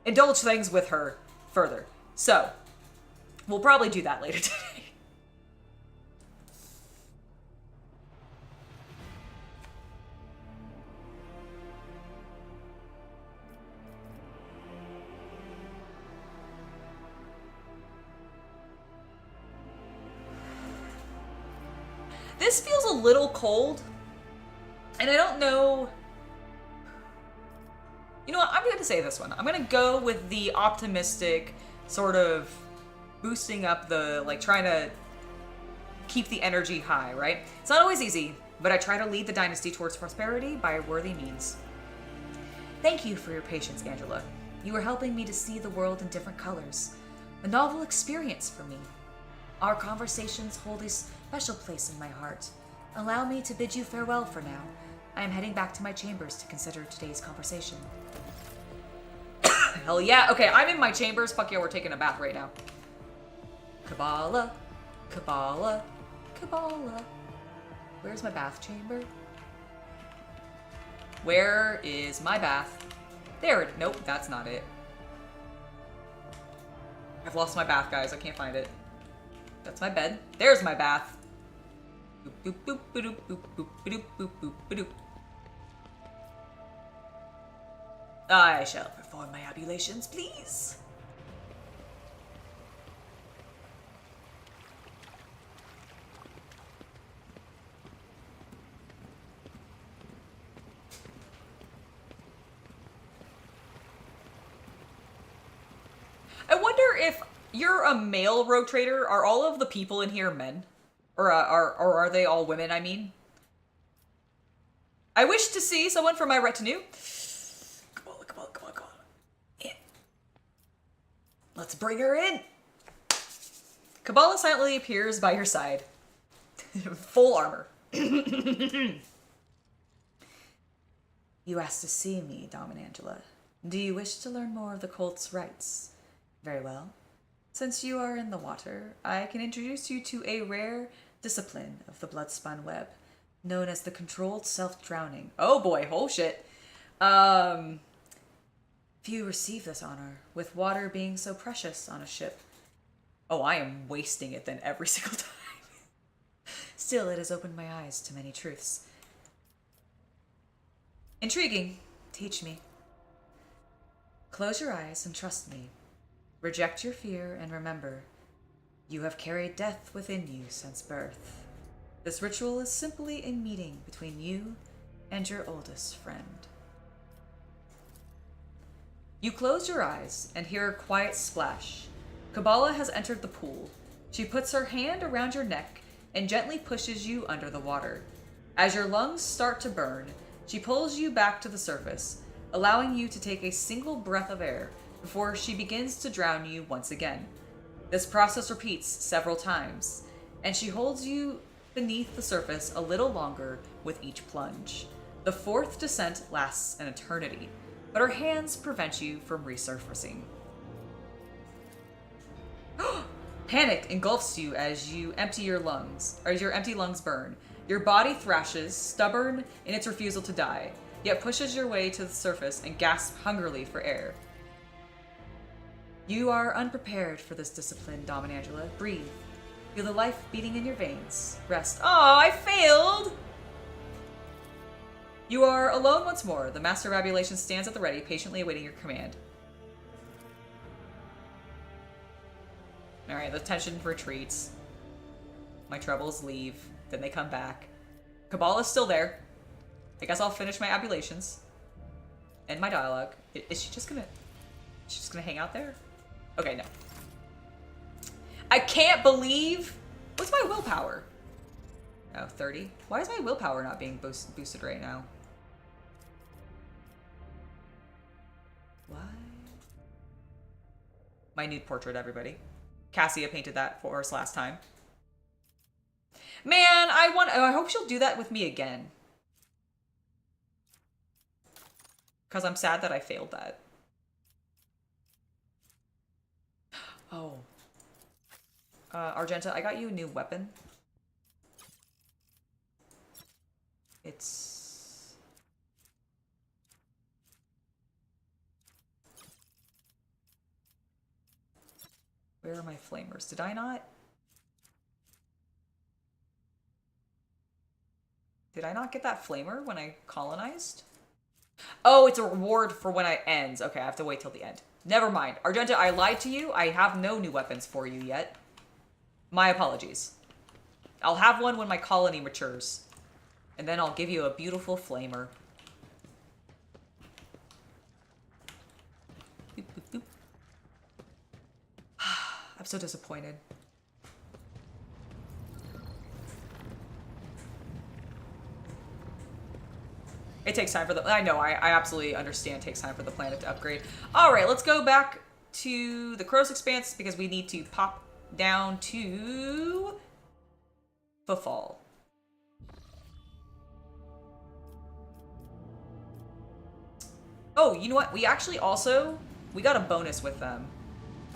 indulge things with her further. So, we'll probably do that later today. This feels a little cold, and I don't know. You know what? I'm going to say this one. I'm going to go with the optimistic, sort of boosting up the, like, trying to keep the energy high, right? It's not always easy, but I try to lead the dynasty towards prosperity by worthy means. Thank you for your patience, Angela. You are helping me to see the world in different colors. A novel experience for me. Our conversations hold a special place in my heart. Allow me to bid you farewell for now. I am heading back to my chambers to consider today's conversation. Hell yeah. Okay, I'm in my chambers. Fuck yeah, we're taking a bath right now. Kabbalah, Kabbalah, Kabbalah. Where's my bath chamber? Where is my bath? There. Nope, that's not it. I've lost my bath, guys. I can't find it. That's my bed. There's my bath. Boop, boop, boop, boop, boop, boop, boop, boop, boop, boop. I shall perform my ablutions, please. I wonder if you're a male rogue trader. Are all of the people in here men? Or are they all women, I mean? I wish to see someone from my retinue. Come on, come on, come on, come on. In. Let's bring her in. Kabbalah silently appears by your side. Full armor. You asked to see me, Dom and Angela. Do you wish to learn more of the cult's rites? Very well. Since you are in the water, I can introduce you to a rare discipline of the blood-spun web, known as the controlled self-drowning. Oh boy, whole shit. Few receive this honor, with water being so precious on a ship. Oh, I am wasting it then every single time. Still, it has opened my eyes to many truths. Intriguing. Teach me. Close your eyes and trust me. Reject your fear and remember, you have carried death within you since birth. This ritual is simply a meeting between you and your oldest friend. You close your eyes and hear a quiet splash. Kabbalah has entered the pool. She puts her hand around your neck and gently pushes you under the water. As your lungs start to burn, she pulls you back to the surface, allowing you to take a single breath of air before she begins to drown you once again. This process repeats several times, and she holds you beneath the surface a little longer with each plunge. The fourth descent lasts an eternity, but her hands prevent you from resurfacing. Panic engulfs you as you empty your lungs, or as your empty lungs burn. Your body thrashes, stubborn in its refusal to die, yet pushes your way to the surface and gasps hungrily for air. You are unprepared for this discipline, Dom and Angela. Breathe. Feel the life beating in your veins. Rest. Oh, I failed! You are alone once more. The Master of Abulation stands at the ready, patiently awaiting your command. Alright, the tension retreats. My troubles leave. Then they come back. Cabal is still there. I guess I'll finish my abulations. End my dialogue. Is she just gonna... She's just gonna hang out there? Okay, no. I can't believe... What's my willpower? Oh, 30? Why is my willpower not being boosted right now? What? My nude portrait, everybody. Cassia painted that for us last time. Man, I hope she'll do that with me again. Because I'm sad that I failed that. Oh. Argenta, I got you a new weapon. It's... Where are my flamers? Did I not? Did I not get that flamer when I colonized? Oh, it's a reward for when it ends. Okay, I have to wait till the end. Never mind. Argenta, I lied to you. I have no new weapons for you yet. My apologies. I'll have one when my colony matures. And then I'll give you a beautiful flamer. Boop, boop, boop. I'm so disappointed. It takes time for the... I know, I absolutely understand it takes time for the planet to upgrade. Alright, let's go back to the Crow's Expanse because we need to pop down to... Footfall. Oh, you know what? We actually also... We got a bonus with them.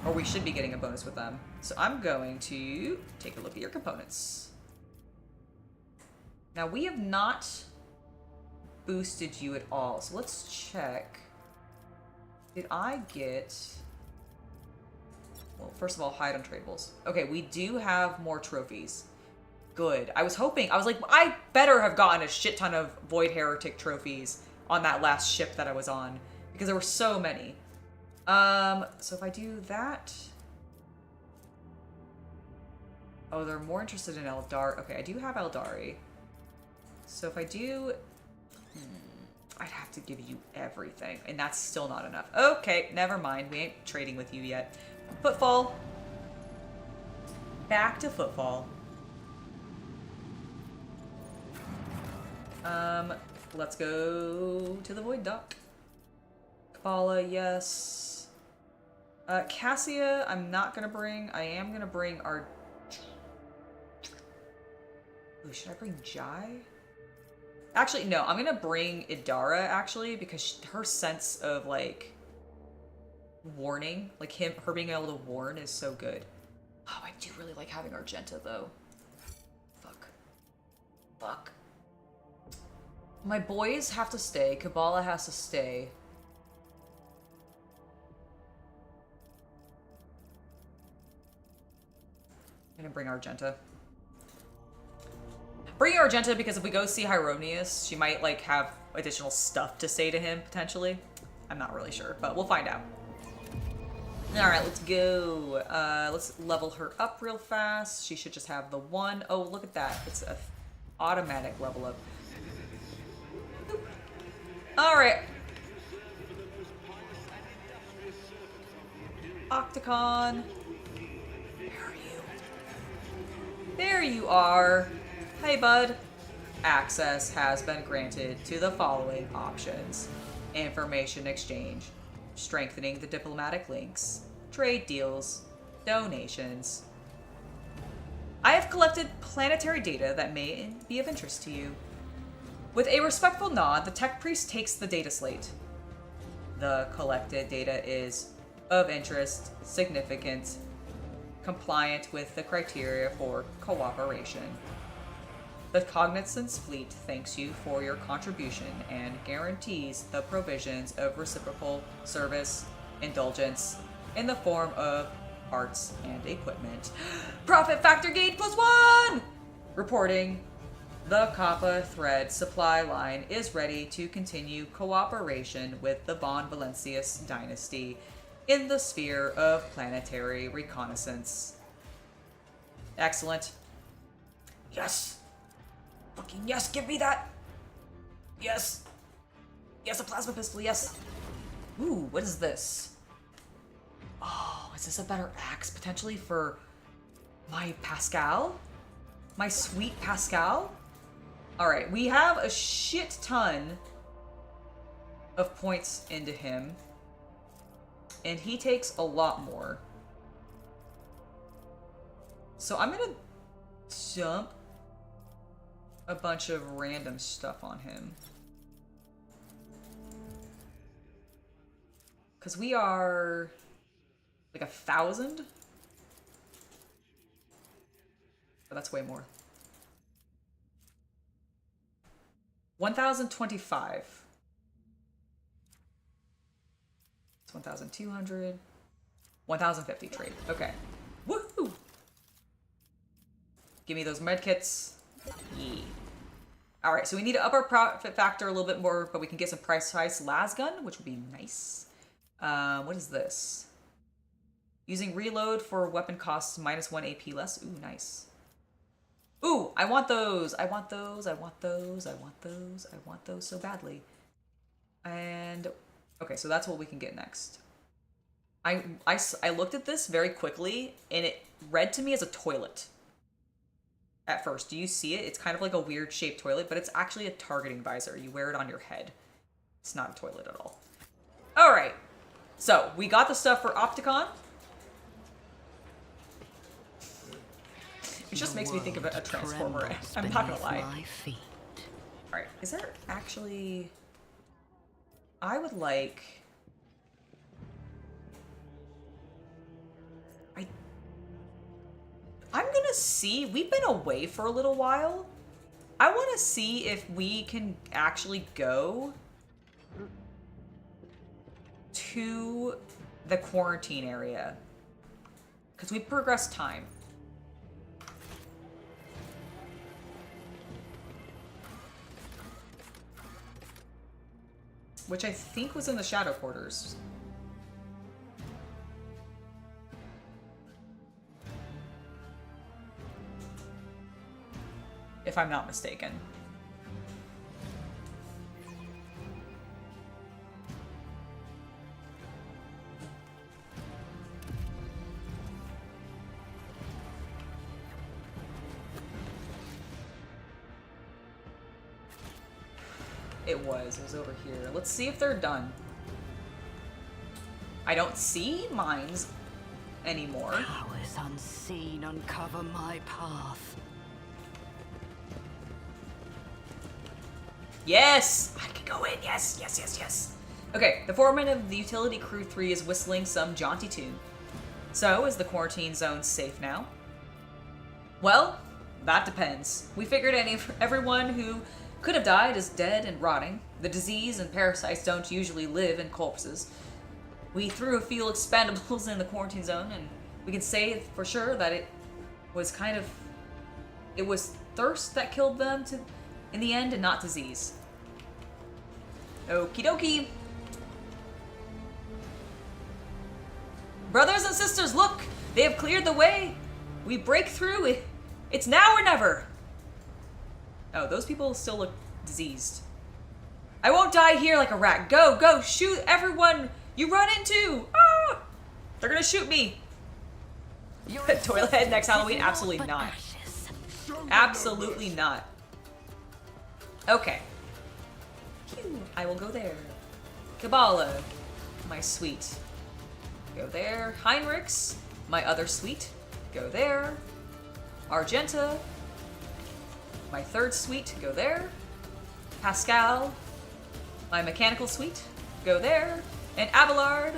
Or we should be getting a bonus with them. So I'm going to take a look at your components. Now, we have not boosted you at all. So let's check. Did I get... Well, first of all, hide untradables. Okay, we do have more trophies. Good. I was hoping... I was like, I better have gotten a shit ton of Void Heretic trophies on that last ship that I was on. Because there were so many. So if I do that... Oh, they're more interested in Aeldari. Okay, I do have Aeldari. So if I do... I'd have to give you everything, and that's still not enough. Okay, never mind. We ain't trading with you yet. Footfall. Back to Footfall. Let's go to the Void Dock. Kabbalah, yes. Cassia, I'm not gonna bring. I am gonna bring our... Ooh, should I bring Jai? Actually, no, I'm gonna bring Idara, actually, because her sense of, like, warning, like her being able to warn is so good. Oh, I do really like having Argenta, though. Fuck. My boys have to stay. Kabbalah has to stay. I'm gonna bring Argenta. Bring Argenta because if we go see Hieronius, she might, like, have additional stuff to say to him, potentially. I'm not really sure, but we'll find out. Alright, let's go. Let's level her up real fast. She should just have the one. Oh, look at that. It's an automatic level up. Alright. Octocon. Where are you? There you are. Hey, bud. Access has been granted to the following options. Information exchange, strengthening the diplomatic links, trade deals, donations. I have collected planetary data that may be of interest to you. With a respectful nod, the tech priest takes the data slate. The collected data is of interest, significant, compliant with the criteria for cooperation. The Cognizance Fleet thanks you for your contribution and guarantees the provisions of reciprocal service indulgence in the form of parts and equipment. Profit factor gain +1! Reporting. The Kappa thread supply line is ready to continue cooperation with the Von Valencius dynasty in the sphere of planetary reconnaissance. Excellent. Yes! Fucking yes, give me that! Yes! Yes, a plasma pistol, yes! Ooh, what is this? Oh, is this a better axe potentially for my Pascal? My sweet Pascal? Alright, we have a shit ton of points into him. And he takes a lot more. So I'm gonna dump a bunch of random stuff on him. Because we are like 1,000? Oh, that's way more. 1,025. It's 1,200. 1,050 trade. Okay. Woohoo! Give me those medkits. Yeah. Alright, so we need to up our profit factor a little bit more, but we can get some price las gun, which would be nice. What is this? Using reload for weapon costs -1 AP less. Ooh, nice. Ooh, I want those. I want those. I want those. I want those. I want those so badly. And okay, so that's what we can get next. I looked at this very quickly, and it read to me as a toilet. At first, do you see it? It's kind of like a weird shaped toilet, but it's actually a targeting visor. You wear it on your head. It's not a toilet at all. All right. So we got the stuff for Opticon. It just makes me think of a transformer. I'm not gonna lie. All right. Is there actually? I would like. I'm gonna see, we've been away for a little while. I wanna see if we can actually go to the quarantine area. Because we progressed time. Which I think was in the Shadow Quarters. If I'm not mistaken. It was over here. Let's see if they're done. I don't see mines anymore. Powers unseen uncover my path. Yes! I can go in. Yes, yes, yes, yes. Okay, the foreman of the Utility Crew 3 is whistling some jaunty tune. So, is the quarantine zone safe now? Well, that depends. We figured everyone who could have died is dead and rotting. The disease and parasites don't usually live in corpses. We threw a few expendables in the quarantine zone, and we can say for sure that it was thirst that killed them in the end, and not disease. Okie dokie. Brothers and sisters, look! They have cleared the way! We break through. It's now or never! Oh, those people still look diseased. I won't die here like a rat. Go, go, shoot everyone you run into! Ah! They're gonna shoot me! Toilet head next Halloween? Absolutely not. Absolutely not. Okay. Phew, I will go there. Kabbalah, my suite. Go there. Heinrichs, my other suite. Go there. Argenta, my third suite. Go there. Pascal, my mechanical suite. Go there. And Abelard,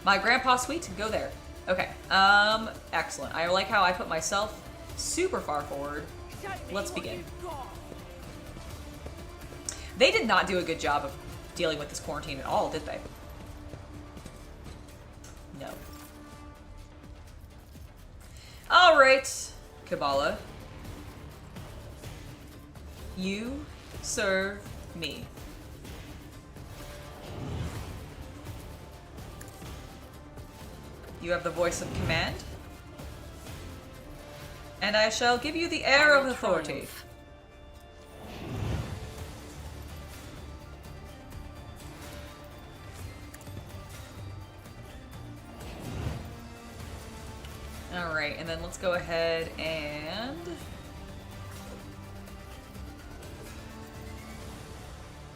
my grandpa suite. Go there. Okay. Excellent. I like how I put myself super far forward. Let's begin. They did not do a good job of dealing with this quarantine at all, did they? No. Alright, Kabbalah. You serve me. You have the voice of command. And I shall give you the air of authority. Alright, and then let's go ahead and...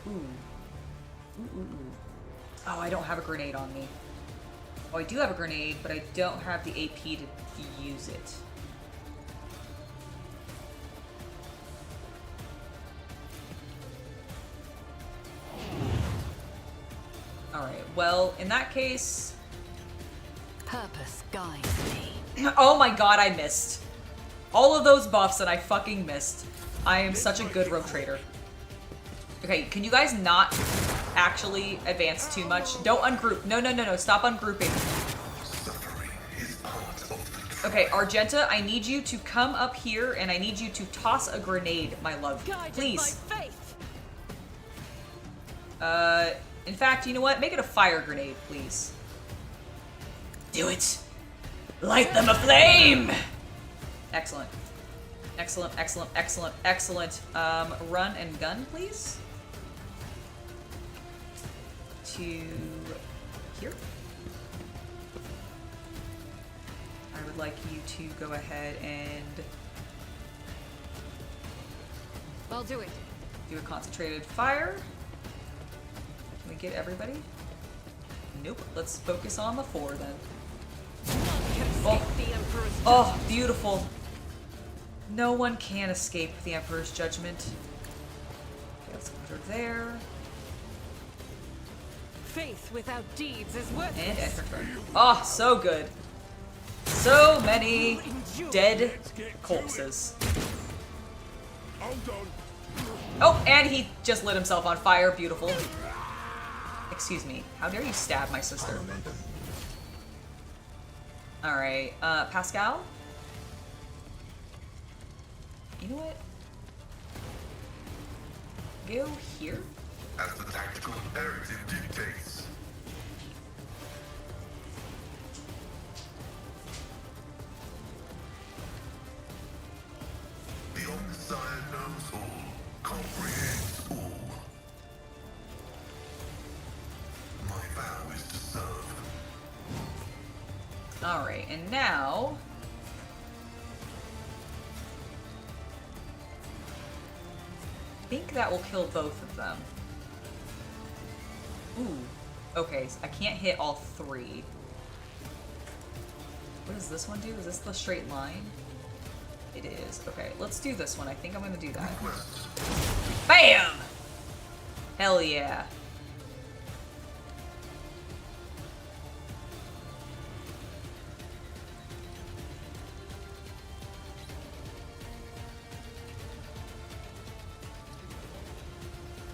Ooh. Oh, I don't have a grenade on me. Oh, I do have a grenade, but I don't have the AP to use it. Alright, well, in that case... Purpose guides me. Oh my god, I missed. All of those buffs and I fucking missed. I am such a good rogue trader. Okay, can you guys not actually advance too much? Don't ungroup. No. Stop ungrouping. Okay, Argenta, I need you to come up here and I need you to toss a grenade, my love. Please. In fact, you know what? Make it a fire grenade, please. Do it. Light them aflame! Excellent. Excellent. Run and gun, please. To here. I would like you to go ahead and I'll do it. do a concentrated fire. Can we get everybody? Nope. Let's focus on the 4 then. Oh, beautiful. No one can escape the Emperor's judgment. Okay, let's put her there. Faith without deeds is worthless. And end her turn. Oh, so good. So many dead corpses. Oh, and he just lit himself on fire. Beautiful. Excuse me. How dare you stab my sister? Alright, Pascal? You know what? Go here? As the tactical imperative dictates. The Omniscient knows all, comprehends all. My vow is to serve. Alright, and now... I think that will kill both of them. Ooh. Okay, so I can't hit all 3. What does this one do? Is this the straight line? It is. Okay, let's do this one. I think I'm gonna do that. BAM! Hell yeah.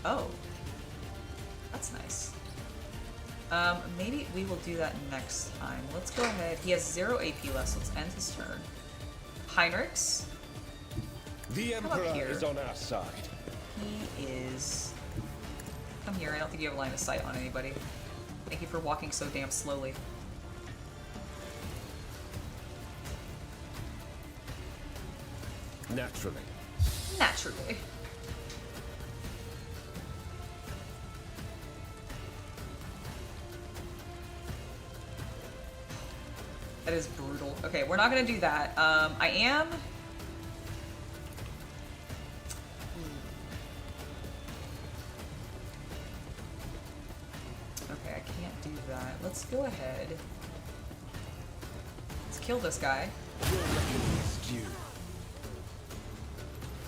Oh. That's nice. Maybe we will do that next time. Let's go ahead. He has 0 AP left, so let's end his turn. Heinrichs. The Come up Emperor here. is on our side. He is... Come here. I don't think you have a line of sight on anybody. Thank you for walking so damn slowly. Naturally. Naturally. That is brutal. Okay, we're not gonna do that. I am let's go ahead. Let's kill this guy. Your reckoning is due.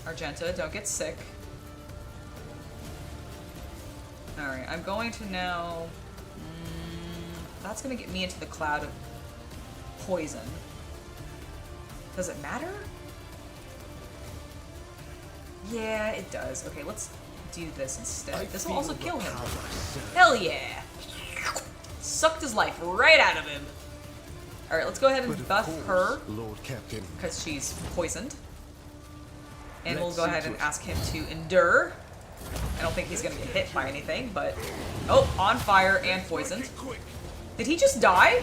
Argenta, don't get sick. Alright, I'm going to now... that's going to get me into the cloud of poison. Does it matter? Yeah, it does. Okay, let's do this instead. This will also kill him. Hell yeah! Sucked his life right out of him. Alright, let's go ahead and buff her, Lord Captain. because she's poisoned. And we'll go ahead and ask him to endure. I don't think he's going to get hit by anything, but... Oh, on fire and poisoned. Did he just die?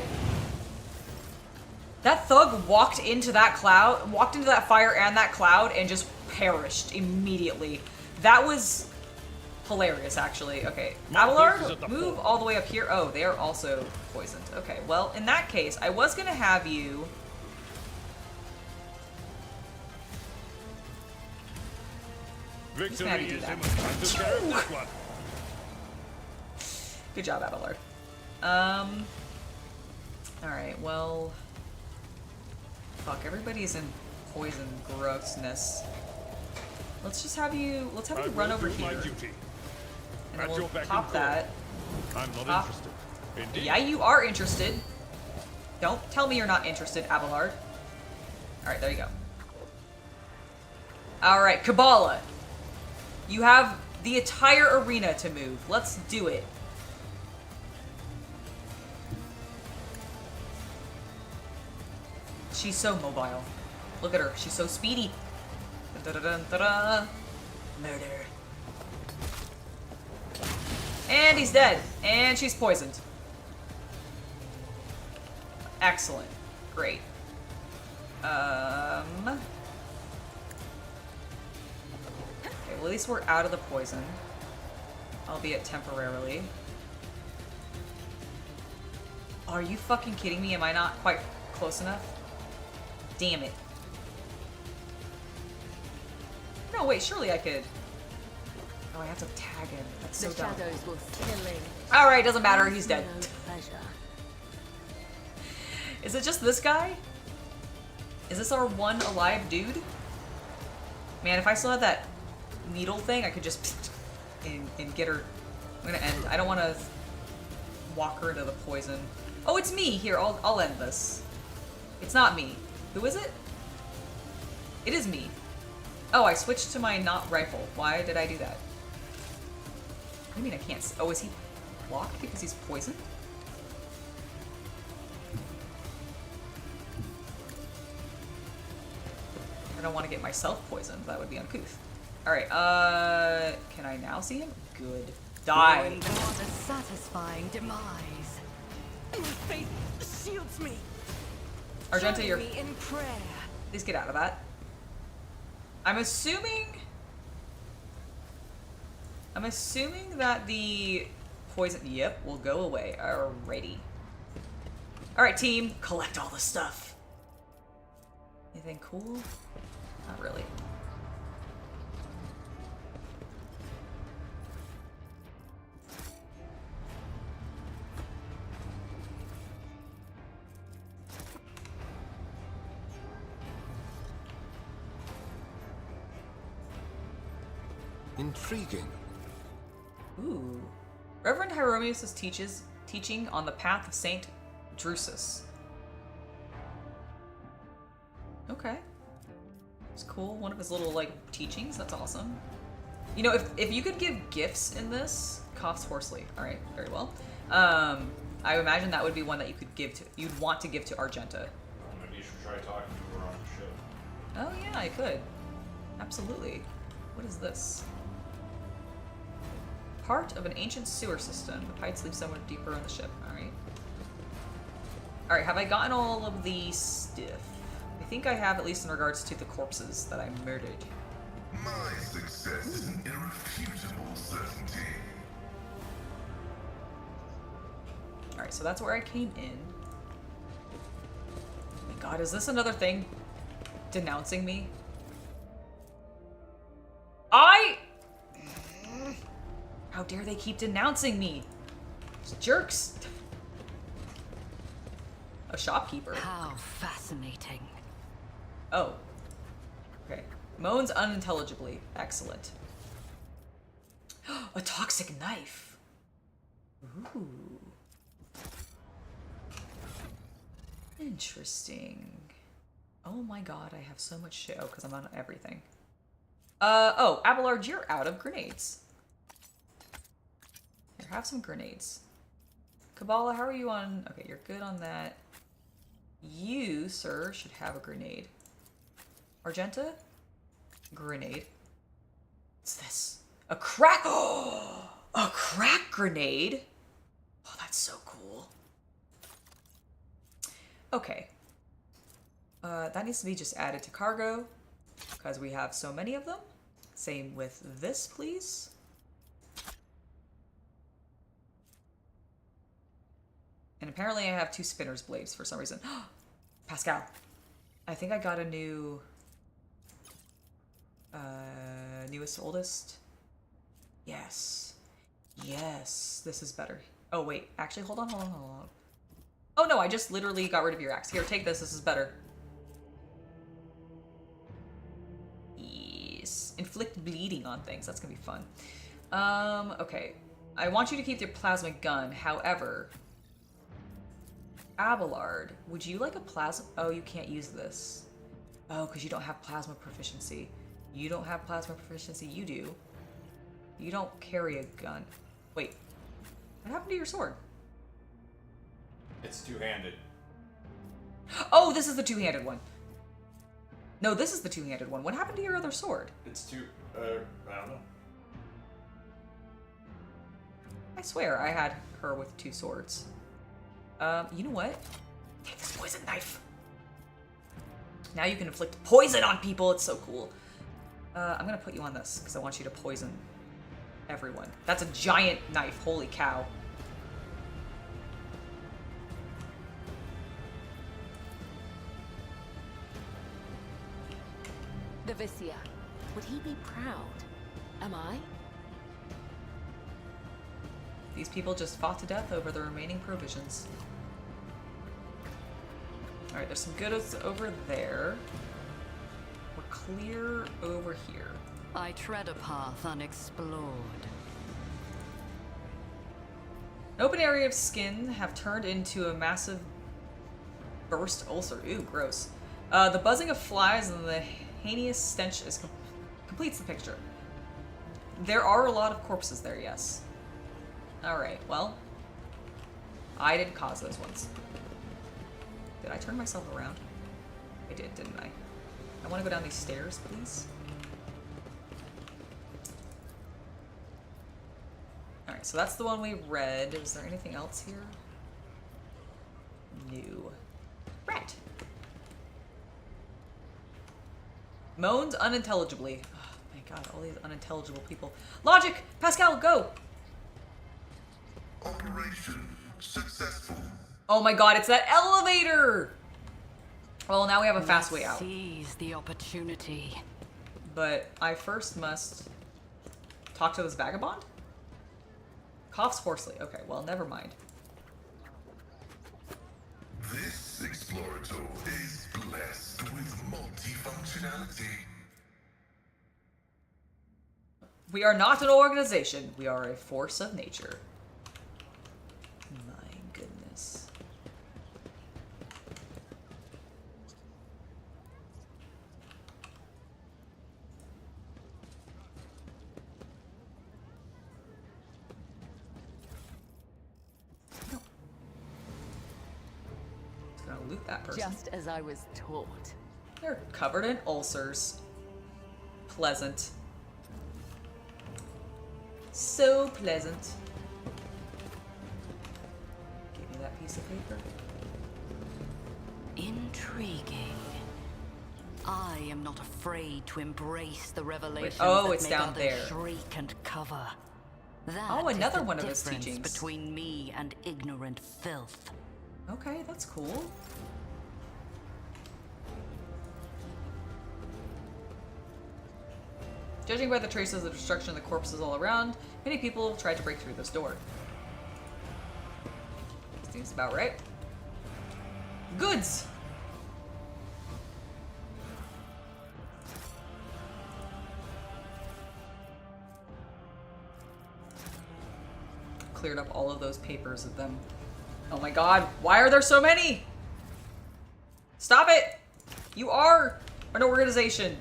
That thug walked into that cloud, walked into that fire and that cloud, and just perished immediately. That was hilarious, actually. Okay, Abelard, move all the way up here. Oh, they are also poisoned. Okay, well, in that case, I was going to have you... Victory is in this one. Good job, Abelard. Alright, well... Fuck, everybody's in poison grossness. Let's just have you... Let's have you run over here. And then we'll pop that. I'm not Pop. interested. Indeed. Yeah, you are interested. Don't tell me you're not interested, Abelard. Alright, there you go. Alright, Kabbalah. You have the entire arena to move. Let's do it. She's so mobile. Look at her. She's so speedy. Da-da-da-da-da. Murder. And he's dead. And she's poisoned. Excellent. Great. Okay, well, at least we're out of the poison. Albeit temporarily. Are you fucking kidding me? Am I not quite close enough? Damn it. No, wait, surely I could... Oh, I have to tag him. That's so dumb. Shadows will killing. Alright, doesn't matter. He's dead. No pleasure. Is it just this guy? Is this our one alive dude? Man, if I still had that needle thing, I could just and get her. I'm gonna end. I don't want to walk her into the poison. Oh, it's me. Here, I'll end this. It's not me. Who is it? It is me. Oh, I switched to my not rifle. Why did I do that? What do you mean I can't? Oh, is he blocked because he's poisoned? I don't want to get myself poisoned. That would be uncouth. Alright, can I now see him? Good. Die. What a satisfying demise. My faith shields me. Argenta, Join you're... me in prayer. Please get out of that. I'm assuming that the poison... Yep, will go away. Alrighty. Alright, team. Collect all the stuff. Anything cool? Not really. Intriguing. Ooh. Reverend Hieronymus' teaching on the path of Saint Drusus. Okay. It's cool. One of his little, like, teachings. That's awesome. You know, if you could give gifts in this, coughs hoarsely. Alright, very well. I imagine that would be one that you could give to, you'd want to give to Argenta. Maybe you should try talking to her on the ship. Oh yeah, I could. Absolutely. What is this? Part of an ancient sewer system. The pipes leave somewhere deeper on the ship. Alright. Alright, have I gotten all of the stuff? I think I have, at least in regards to the corpses that I murdered. My success is an irrefutable certainty. Alright, so that's where I came in. Oh my god, is this another thing denouncing me? How dare they keep denouncing me? These jerks. A shopkeeper. How fascinating. Oh. Okay. Moans unintelligibly. Excellent. A toxic knife. Ooh. Interesting. Oh my god, I have so much shit. Oh, because I'm on everything. Oh, Abelard, you're out of grenades. Here, have some grenades. Kabbalah, how are you on? Okay, you're good on that. You, sir, should have a grenade. Argenta? Grenade. What's this? A crack? Oh, a crack grenade? Oh, that's so cool. Okay. That needs to be just added to cargo because we have so many of them. Same with this, please. And apparently I have 2 spinner's blades for some reason. Pascal. I think I got a new... newest, oldest. Yes. Yes. This is better. Oh, wait. Actually, hold on. Oh, no. I just literally got rid of your axe. Here, take this. This is better. Yes. Inflict bleeding on things. That's going to be fun. Okay. I want you to keep your plasma gun. However... Abelard, would you like a plasma... Oh, you can't use this. Oh, because you don't have plasma proficiency. You don't have plasma proficiency. You do. You don't carry a gun. Wait. What happened to your sword? It's two-handed. Oh, this is the two-handed one. No, this is the two-handed one. What happened to your other sword? It's two... I don't know. I swear I had her with 2 swords. You know what? Take this poison knife. Now you can inflict poison on people. It's so cool. I'm gonna put you on this because I want you to poison everyone. That's a giant knife. Holy cow. The Vizier. Would he be proud? Am I? These people just fought to death over the remaining provisions. Alright, there's some goods over there. We're clear over here. I tread a path unexplored. An open area of skin have turned into a massive burst ulcer. Ooh, gross. The buzzing of flies and the heinous stench completes the picture. There are a lot of corpses there, yes. Alright, well, I didn't cause those ones. Did I turn myself around? I did, didn't I? I want to go down these stairs, please. Alright, so that's the one we read. Is there anything else here? No. Rat! Moans unintelligibly. Oh my god, all these unintelligible people. Logic! Pascal, go! Operation successful. Oh my god, it's that elevator! Well, now we have a fast way out. Seize the opportunity. But I first must talk to this vagabond? Coughs hoarsely. Okay, well, never mind. This explorator is blessed with multifunctionality. We are not an organization. We are a force of nature. My goodness. No. Just gonna loot that person. Just as I was taught. They're covered in ulcers. Pleasant. So pleasant. Give me that piece of paper. Intriguing. I am not afraid to embrace the revelations oh, that it's make down others there. shriek and cover. That Oh, is another the one of his difference teachings. between me and ignorant filth. Okay, that's cool. Judging by the traces of destruction and the corpses all around, many people tried to break through this door. Seems about right. goods. Cleared up all of those papers of them. Oh my god, why are there so many? Stop it! You are an organization.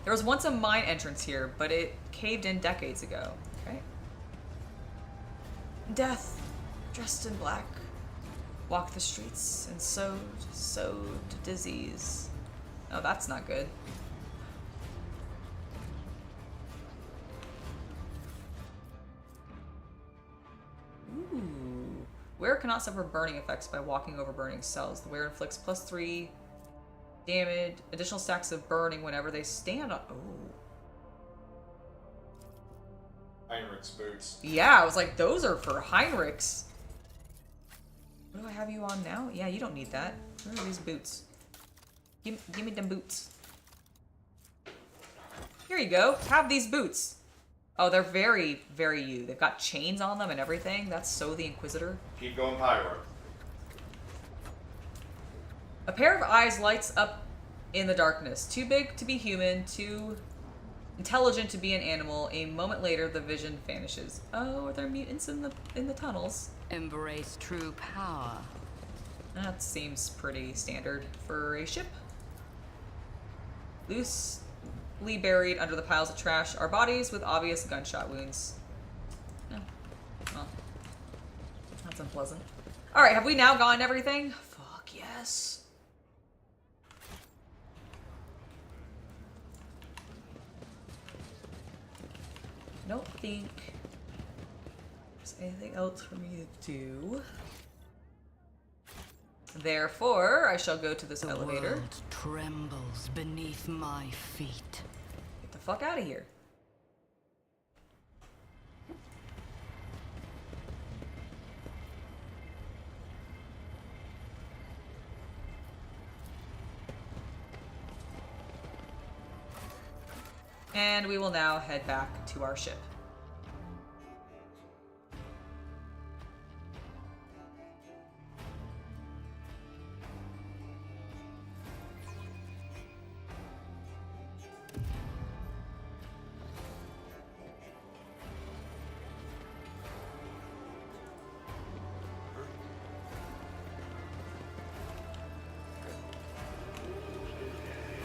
There was once a mine entrance here, but it caved in decades ago. Okay. Death, dressed in black, walked the streets and sowed disease. Oh, that's not good. Ooh. Wearer cannot suffer burning effects by walking over burning cells. The wearer inflicts +3 damage, additional stacks of burning whenever they stand on. Oh. Heinrich's boots. Yeah, I was like, those are for Heinrichs. What do I have you on now? Yeah, you don't need that. Where are these boots? Give me them boots. Here you go. Have these boots. Oh, they're very, very you. They've got chains on them and everything. That's so the Inquisitor. Keep going, Pyro. A pair of eyes lights up in the darkness. Too big to be human, too intelligent to be an animal. A moment later, the vision vanishes. Oh, are there mutants in the tunnels? Embrace true power. That seems pretty standard for a ship. Loosely buried under the piles of trash are bodies with obvious gunshot wounds. Oh, well, that's unpleasant. All right, have we now gotten everything? Fuck yes. I don't think there's anything else for me to do. Therefore, I shall go to this elevator. The world trembles beneath my feet. Get the fuck out of here. And we will now head back to our ship.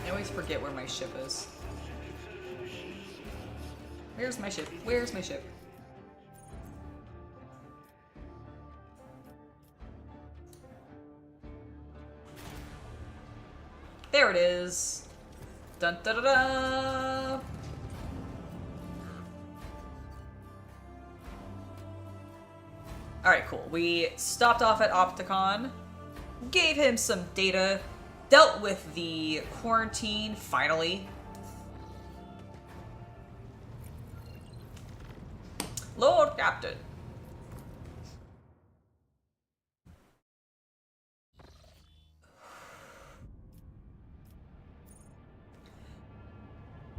I always forget where my ship is. Where's my ship? Where's my ship? There it is. Dun da da da. Alright, cool. We stopped off at Opticon, gave him some data, dealt with the quarantine, finally. Lord Captain.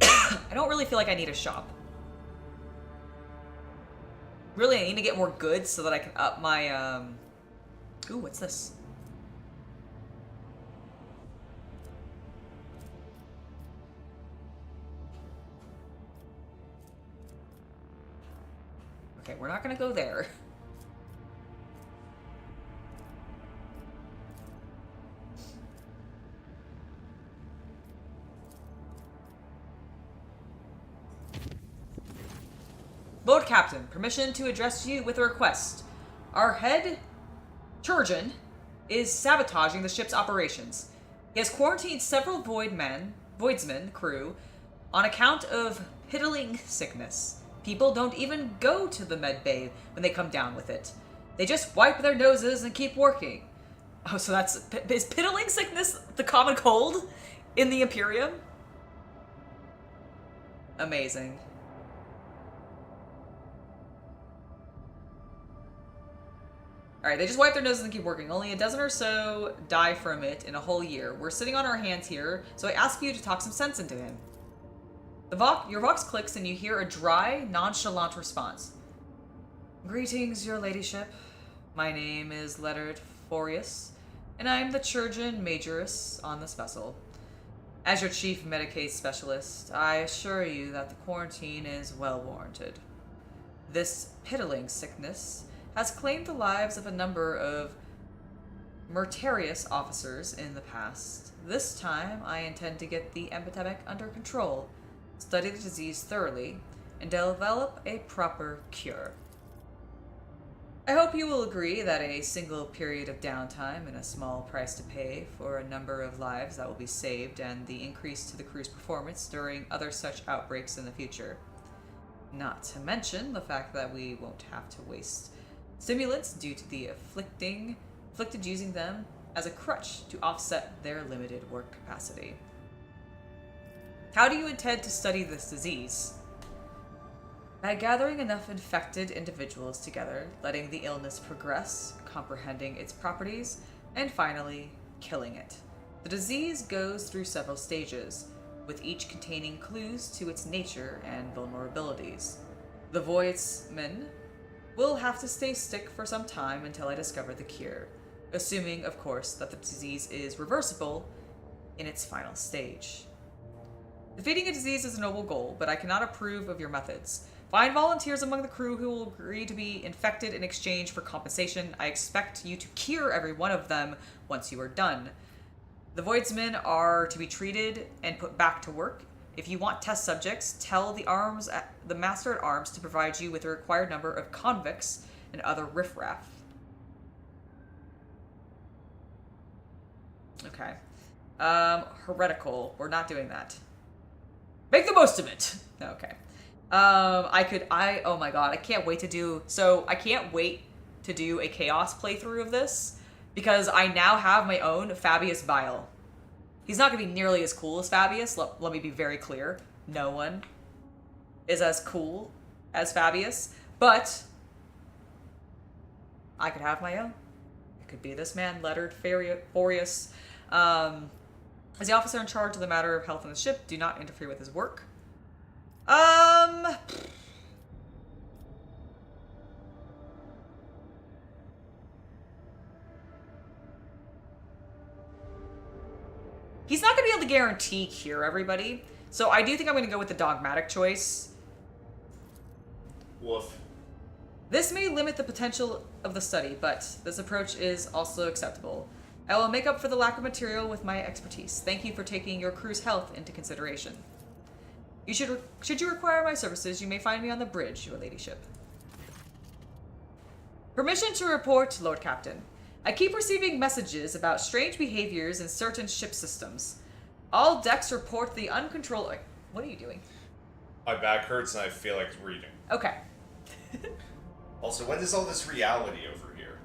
I don't really feel like I need a shop. Really, I need to get more goods so that I can up my, Ooh, what's this? Okay, we're not gonna go there. Lord Captain, permission to address you with a request. Our head Turgeon is sabotaging the ship's operations. He has quarantined several Voidsmen crew on account of piddling sickness. People don't even go to the med bay when they come down with it. They just wipe their noses and keep working. Oh, so is piddling sickness the common cold in the Imperium? Amazing. Alright, they just wipe their noses and keep working. Only a dozen or so die from it in a whole year. We're sitting on our hands here, so I ask you to talk some sense into him. Your vox clicks and you hear a dry, nonchalant response. Greetings, your ladyship. My name is Leonard Forius, and I am the Chirurgeon Majoress on this vessel. As your chief Medicaid specialist, I assure you that the quarantine is well warranted. This piddling sickness has claimed the lives of a number of meritorious officers in the past. This time, I intend to get the epidemic under control, study the disease thoroughly, and develop a proper cure. I hope you will agree that a single period of downtime and a small price to pay for a number of lives that will be saved and the increase to the crew's performance during other such outbreaks in the future. Not to mention the fact that we won't have to waste stimulants due to the afflicted using them as a crutch to offset their limited work capacity. How do you intend to study this disease? By gathering enough infected individuals together, letting the illness progress, comprehending its properties, and finally, killing it. The disease goes through several stages, with each containing clues to its nature and vulnerabilities. The Voidsmen will have to stay sick for some time until I discover the cure, assuming, of course, that the disease is reversible in its final stage. Defeating a disease is a noble goal, but I cannot approve of your methods. Find volunteers among the crew who will agree to be infected in exchange for compensation. I expect you to cure every one of them once you are done. The Voidsmen are to be treated and put back to work. If you want test subjects, tell the Master at Arms to provide you with a required number of convicts and other riffraff. Okay. Heretical. We're not doing that. Make the most of it. Okay. Oh my god, I can't wait to do a chaos playthrough of this, because I now have my own Fabius Bile. He's not going to be nearly as cool as Fabius, let me be very clear. No one is as cool as Fabius, but I could have my own. It could be this man, Leonard Forius. As the officer in charge of the matter of health on the ship, do not interfere with his work. He's not going to be able to guarantee cure everybody, so I do think I'm going to go with the dogmatic choice. Woof. This may limit the potential of the study, but this approach is also acceptable. I will make up for the lack of material with my expertise. Thank you for taking your crew's health into consideration. Should you require my services, you may find me on the bridge, your ladyship. Permission to report, Lord Captain. I keep receiving messages about strange behaviors in certain ship systems. All decks report the uncontrolled... What are you doing? My back hurts and I feel like reading. Okay. Also, when is all this reality over here?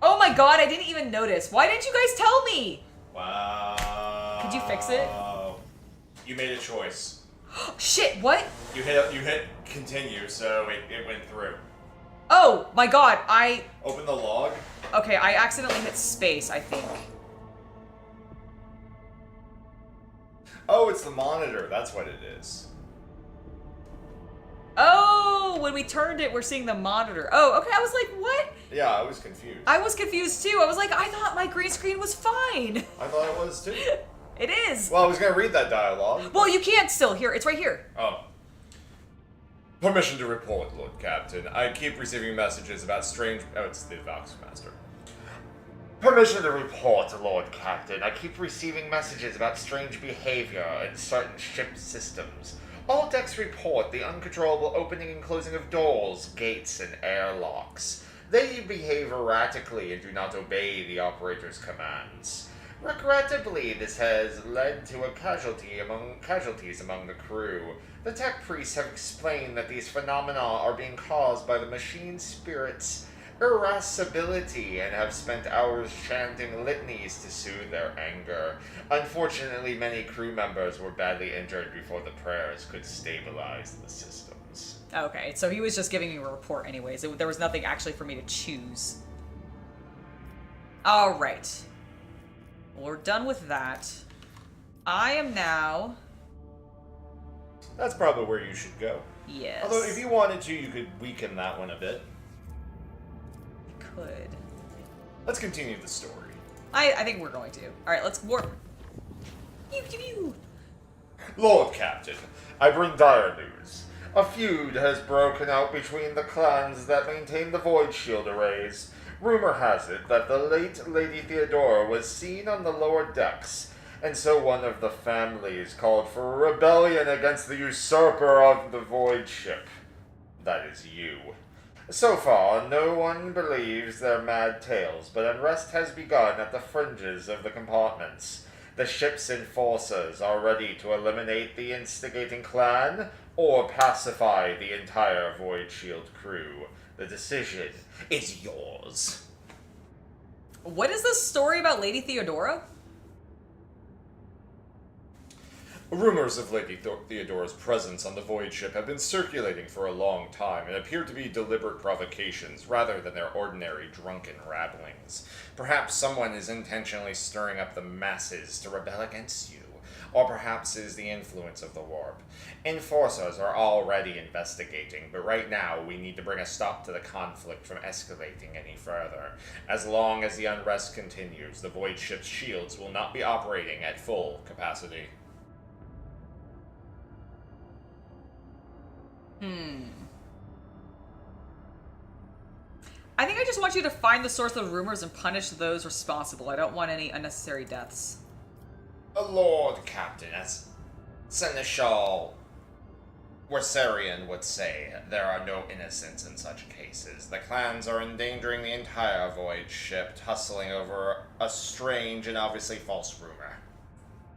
Oh my god, I didn't even notice. Why didn't you guys tell me? Wow. Could you fix it? You made a choice. Shit, what? You hit continue, so it went through. Oh my god, Open the log. Okay, I accidentally hit space, I think. Oh, it's the monitor. That's what it is. Oh, when we turned it, we're seeing the monitor. Oh, okay, I was like, what? Yeah, I was confused. I was confused too. I was like, I thought my green screen was fine. I thought it was too. It is. Well, I was going to read that dialogue. Well, you can't still. Here, it's right here. Oh. Permission to report, Lord Captain. I keep receiving messages about strange... Oh, it's the Vox Master. Permission to report, Lord Captain. I keep receiving messages about strange behavior in certain ship systems. All decks report the uncontrollable opening and closing of doors, gates, and airlocks. They behave erratically and do not obey the operator's commands. Regrettably, this has led to casualties among the crew. The tech priests have explained that these phenomena are being caused by the machine spirit's irascibility and have spent hours chanting litanies to soothe their anger. Unfortunately, many crew members were badly injured before the prayers could stabilize the systems. Okay, so he was just giving me a report anyways. There was nothing actually for me to choose. Alright. We're done with that. I am now... That's probably where you should go. Yes. Although, if you wanted to, you could weaken that one a bit. could. Let's continue the story. I think we're going to. Alright, let's warp. Pew, pew, pew. Lord Captain, I bring dire news. A feud has broken out between the clans that maintain the Void Shield arrays. Rumor has it that the late Lady Theodora was seen on the lower decks, and so one of the families called for a rebellion against the usurper of the Void Ship. That is you. So far, no one believes their mad tales, but unrest has begun at the fringes of the compartments. The ship's enforcers are ready to eliminate the instigating clan, or pacify the entire Void Shield crew. The decision is yours. What is this story about Lady Theodora? Rumors of Lady Theodora's presence on the Void Ship have been circulating for a long time and appear to be deliberate provocations rather than their ordinary drunken rabblings. Perhaps someone is intentionally stirring up the masses to rebel against you, or perhaps it is the influence of the warp. Enforcers are already investigating, but right now we need to bring a stop to the conflict from escalating any further. As long as the unrest continues, the Void Ship's shields will not be operating at full capacity. I think I just want you to find the source of rumors and punish those responsible. I don't want any unnecessary deaths. Lord Captain, as Seneschal Wersarian would say, there are no innocents in such cases. The clans are endangering the entire Void Ship, tussling over a strange and obviously false rumor.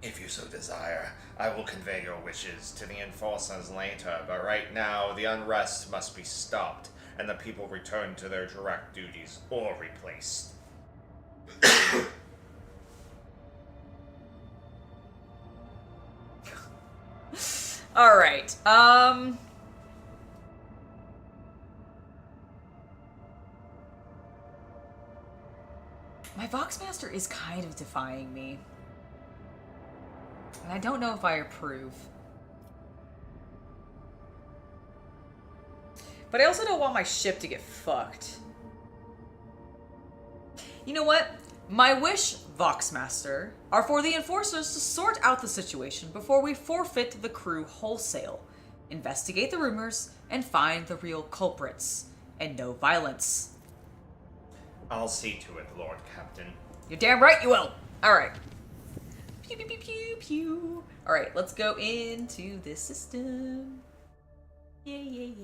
If you so desire, I will convey your wishes to the enforcers later, but right now the unrest must be stopped, and the people returned to their direct duties or replaced. Alright, my Voxmaster is kind of defying me. And I don't know if I approve. But I also don't want my ship to get fucked. You know what? My wish, Voxmaster, are for the enforcers to sort out the situation before we forfeit the crew wholesale, investigate the rumors, and find the real culprits, and no violence. I'll see to it, Lord Captain. You're damn right you will! Alright. Pew pew pew pew pew. Alright, let's go into this system. Yay.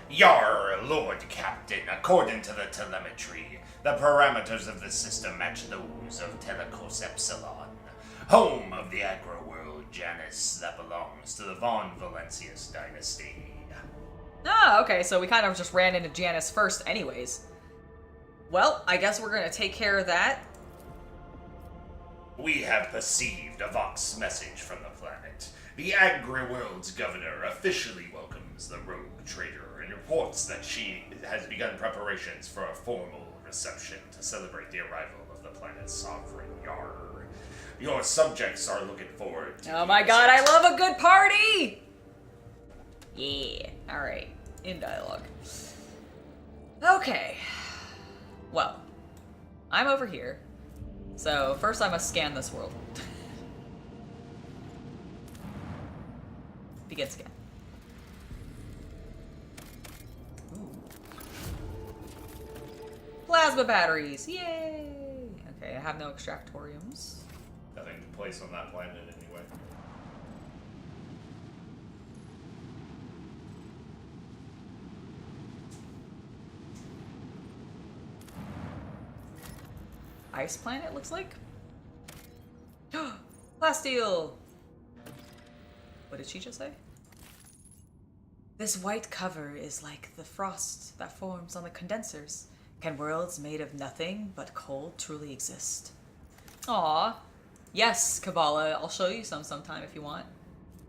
Yar, Lord Captain, according to the telemetry, the parameters of the system match those of Telecos Epsilon, home of the agro-world Janice that belongs to the Von Valencius dynasty. Ah, okay, so we kind of just ran into Janice first anyways. Well, I guess we're gonna take care of that. We have perceived a Vox message from the planet. The agri-world's governor officially welcomes the rogue trader and reports that she has begun preparations for a formal reception to celebrate the arrival of the planet's sovereign Yar. Your subjects are looking forward to... Oh my god, I love a good party! Yeah, alright. In dialogue. Okay. Well, I'm over here. So, first I must scan this world. Begin scan. Ooh. Plasma batteries! Yay! Okay, I have no extractoriums. Nothing to place on that planet anyway. Ice planet, looks like. Plasteel! What did she just say? This white cover is like the frost that forms on the condensers. Can worlds made of nothing but cold truly exist? Aw. Yes, Kabbalah. I'll show you some sometime if you want.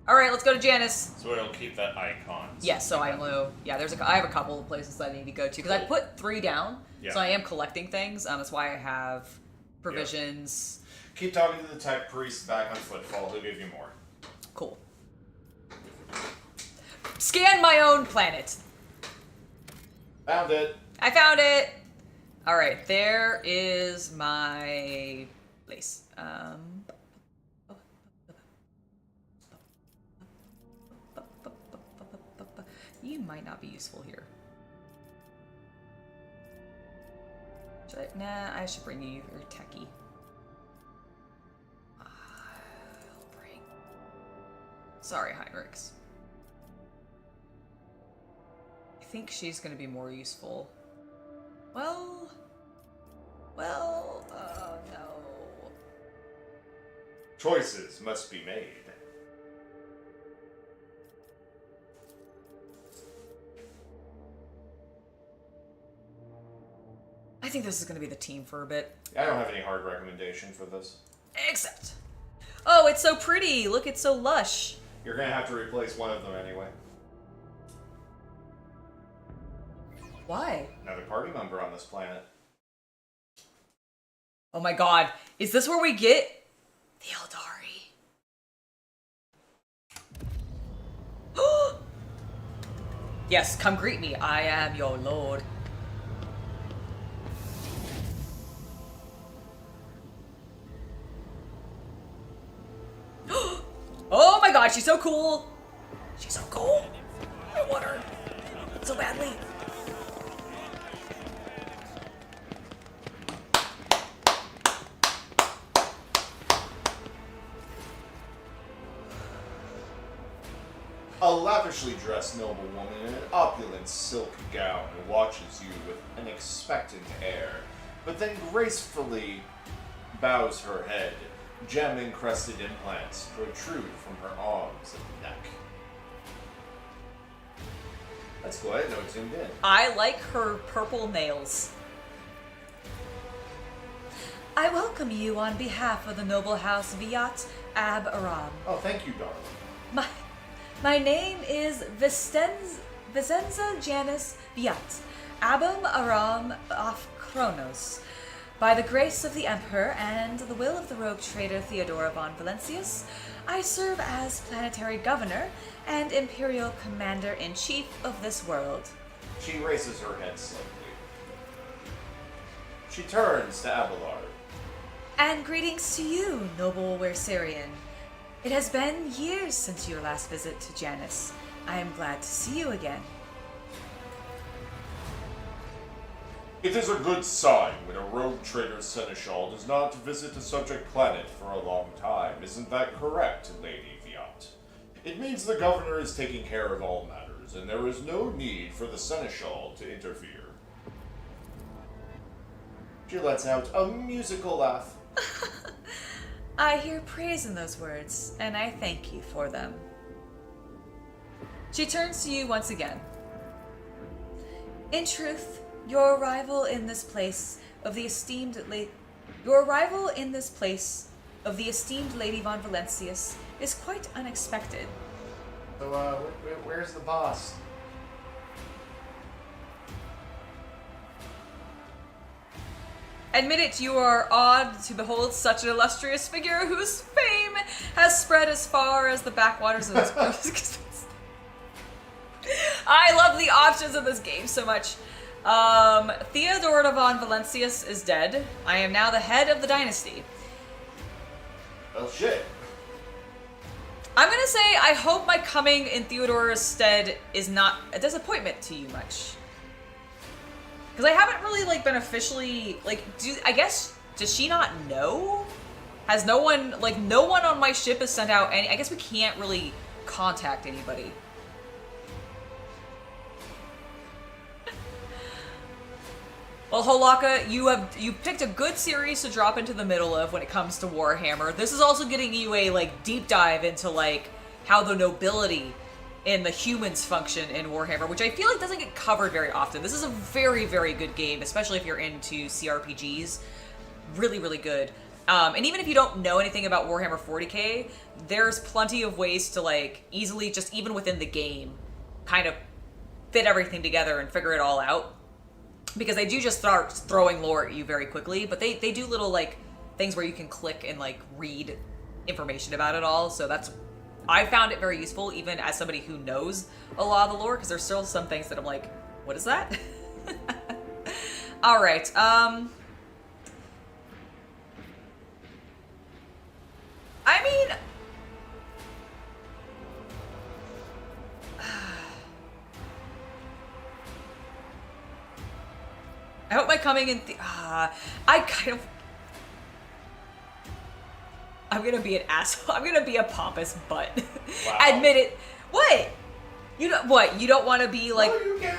Alright, let's go to Janice. So it'll keep that icon. Yes, so I know. Yeah, I have a couple of places that I need to go to. Because I put 3 down, so I am collecting things. That's why I have provisions. Keep talking to the tech priest back on Footfall. He'll give you more. Cool. Scan my own planet. Found it. I found it! Alright, there is my place. You might not be useful here. Should I? Nah, I should bring you your techie. I'll bring... Sorry, Heinrichs. I think she's gonna be more useful. Well, oh no. Choices must be made. I think this is gonna be the team for a bit. I don't have any hard recommendation for this. Except... Oh, it's so pretty! Look, it's so lush! You're gonna have to replace one of them anyway. Why? Another party member on this planet. Oh my god, is this where we get the Aeldari? Yes, come greet me. I am your lord. Oh my god, she's so cool! She's so cool! I want her so badly. A lavishly dressed noblewoman in an opulent silk gown watches you with an expectant air, but then gracefully bows her head. Gem-encrusted implants protrude from her arms and neck. Let's go ahead and note zoomed in. I like her purple nails. I welcome you on behalf of the noble house Viat Ab Aram. Oh, thank you, darling. My name is Vicenza Janice Viat, Abum Aram of Kronos. By the grace of the Emperor and the will of the rogue trader Theodora von Valencius, I serve as planetary governor and imperial commander-in-chief of this world. She raises her head slightly. She turns to Abelard. And greetings to you, noble Wersarian. It has been years since your last visit to Janice. I am glad to see you again. It is a good sign when a rogue trader seneschal does not visit a subject planet for a long time. Isn't that correct, Lady Viat? It means the governor is taking care of all matters, and there is no need for the seneschal to interfere. She lets out a musical laugh. I hear praise in those words, and I thank you for them. She turns to you once again. In truth, your arrival in this place of the esteemed Lady Von Valencius is quite unexpected. So, where's the boss? Admit it, you are awed to behold such an illustrious figure whose fame has spread as far as the backwaters of this. I love the options of this game so much. Theodora von Valencius is dead. I am now the head of the dynasty. Well, shit. I'm gonna say I hope my coming in Theodora's stead is not a disappointment to you much. Because I haven't really, been officially, does she not know? Has no one on my ship has sent out any, I guess we can't really contact anybody. Well, Holaka, you picked a good series to drop into the middle of when it comes to Warhammer. This is also getting you a deep dive into how the nobility and the humans function in Warhammer, which I feel like doesn't get covered very often. This is a very, very good game, especially if you're into CRPGs. Really, really good. And even if you don't know anything about Warhammer 40k, there's plenty of ways to easily, just even within the game, kind of fit everything together and figure it all out. Because they do just start throwing lore at you very quickly, but they do little things where you can click and read information about it all. So I found it very useful, even as somebody who knows a lot of the lore, because there's still some things that I'm like, what is that? All right. I mean, I hope my coming in. I'm gonna be an asshole. I'm gonna be a pompous butt. Wow. Admit it. What? You don't. What? You don't want to be like? No, you can.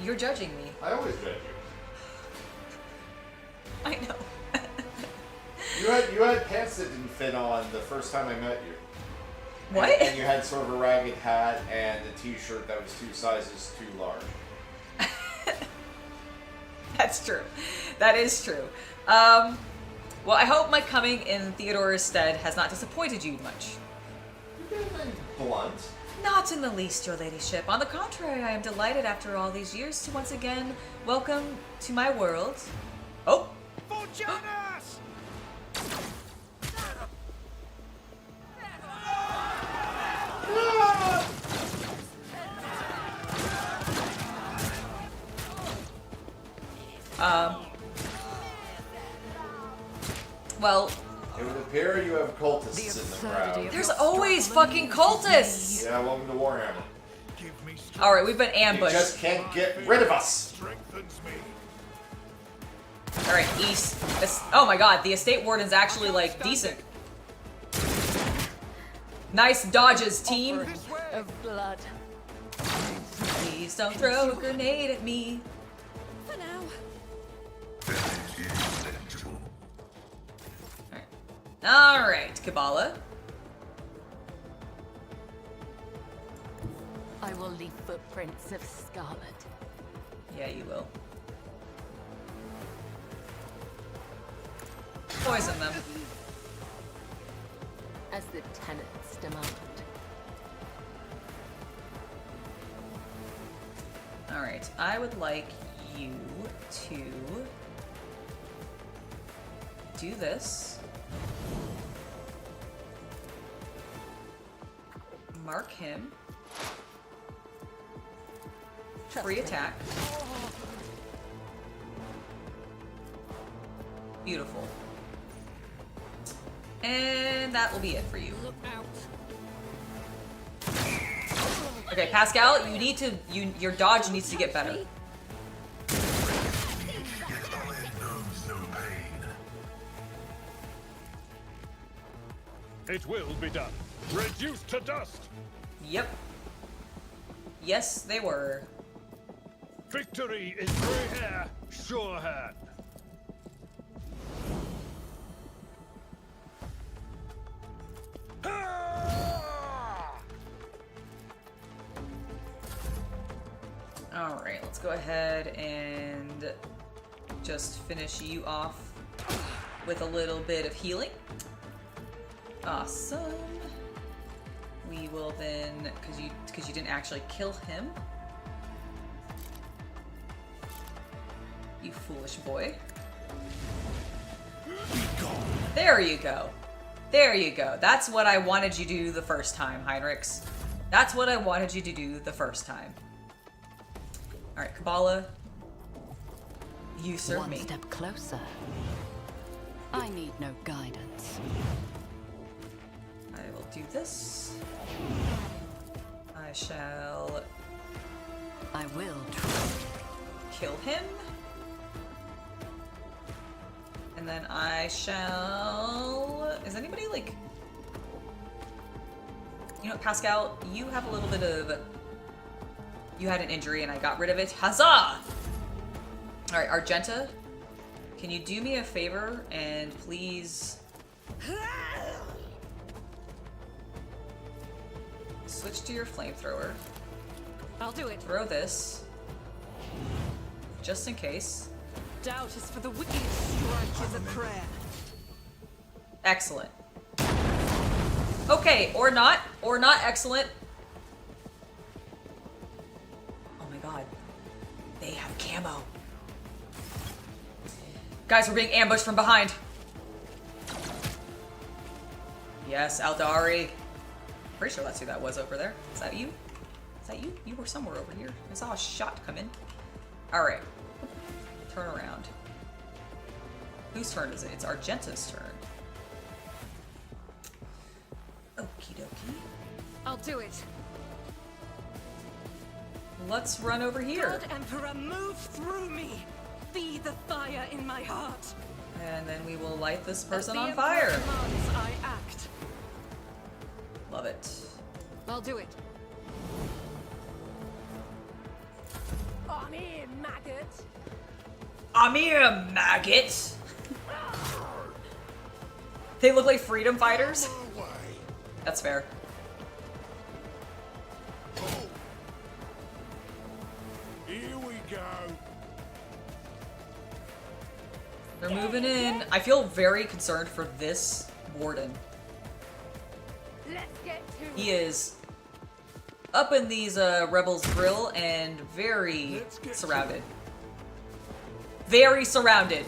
You're judging me. I always judge you. I know. You had pants that didn't fit on the first time I met you. What? And you had sort of a ragged hat and a t-shirt that was 2 sizes too large. That's true. That is true. Well, I hope my coming in Theodore's stead has not disappointed you much. You've been blunt. Not in the least, your ladyship. On the contrary, I am delighted after all these years to once again welcome to my world. Oh! For Janice! Well, It would appear you have cultists in the crowd. there's always fucking cultists! Yeah, welcome to Warhammer. Give me strength. Alright, we've been You ambushed. just can't get rid of us. Strengthens me. Alright, East. Oh my god, the estate warden's actually, like, decent. Nice dodges, team. Of blood. Please don't throw a grenade at me. For now. Alright, Kabbalah. I will leave footprints of scarlet. Yeah, you will. Poison them. As the tenants demand. Alright, I would like you to do this. Mark him. Free attack. Beautiful. And that will be it for you. Look out. Okay, Pascal, you need to your dodge needs to get better. It will be done. Reduced to dust. Yep. Yes, they were. Victory is grey hair, sure hand. Alright, let's go ahead and just finish you off with a little bit of healing. Awesome. We will then, because you didn't actually kill him. You foolish boy. There you go. There you go. That's what I wanted you to do the first time, Heinrichs. That's what I wanted you to do the first time. Alright, Kabbalah. You serve One me. step closer. I need no guidance. I will do this. I shall I will try. kill him. And then I shall... Is anybody like... You know what, Pascal? You have a little bit of... You had an injury and I got rid of it. Huzzah! Alright, Argenta. Can you do me a favor and please... Switch to your flamethrower. I'll do it. Throw this. Just in case. Doubt is for the wicked. Strike is a prayer. Excellent. Okay, or not excellent. Oh my god. They have camo. Guys, we're being ambushed from behind. Yes, Aeldari. Pretty sure that's who that was over there. Is that you? Is that you? You were somewhere over here. I saw a shot come in. Alright. Turn around. Whose turn is it? It's Argenta's turn. Okie dokie. I'll do it. Let's run over here. God Emperor, move through me. Be the fire in my heart. And then we will light this person As the on Emperor fire. commands, I act. Love it. I'll do it. I'm here, maggot. I'm here, maggot. They look like freedom fighters. My way. That's fair. Here we go. They're moving in. I feel very concerned for this warden. Let's get to He is up in these rebels' grill and very Let's get surrounded. Very surrounded.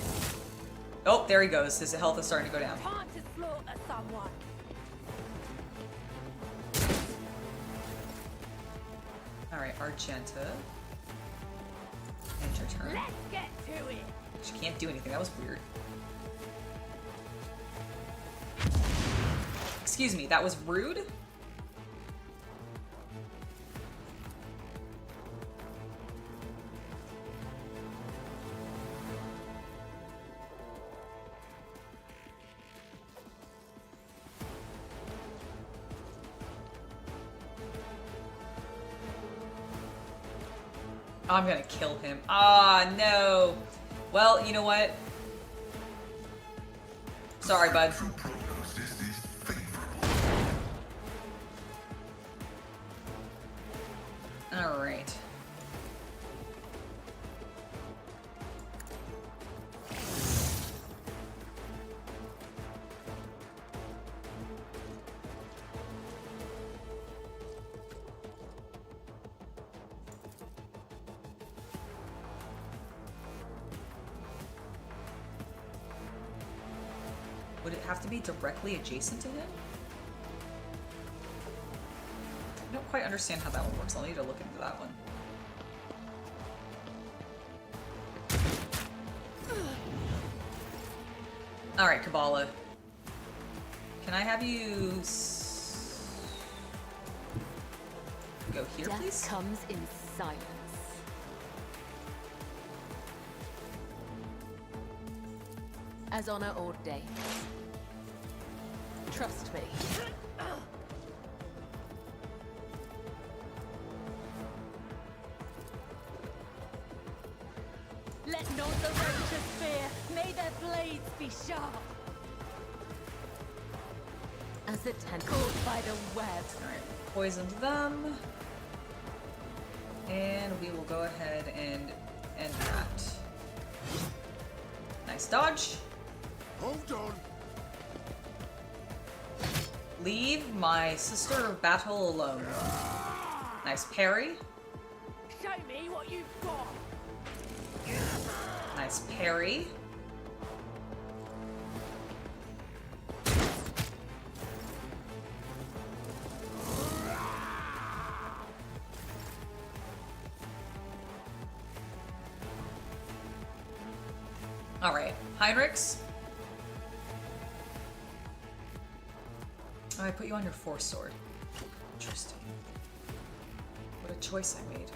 Oh, there he goes. His health is starting to go down. Time to slaughter someone. Alright, Argenta. End your turn. Let's get to it. She can't do anything. That was weird. Excuse me, that was rude? I'm gonna kill him. Ah, no. Well, you know what? Sorry, bud. True prognosis is favorable. Alright. Would it have to be directly adjacent to him? I don't quite understand how that one works. I'll need to look into that one. Alright, Kabbalah. Can I have you go here, Death please? comes in silence. As honor ordains. Trust me. Let not the righteous fear. May their blades be sharp. As the tentacle. Caught by the web. Alright, poisoned them. And we will go ahead and end that. Nice dodge. Hold on. Leave my sister of battle alone. Nice parry. Show me what you've got. Nice parry. All right, Heinrichs. Oh, I put you on your force sword. Interesting. What a choice I made.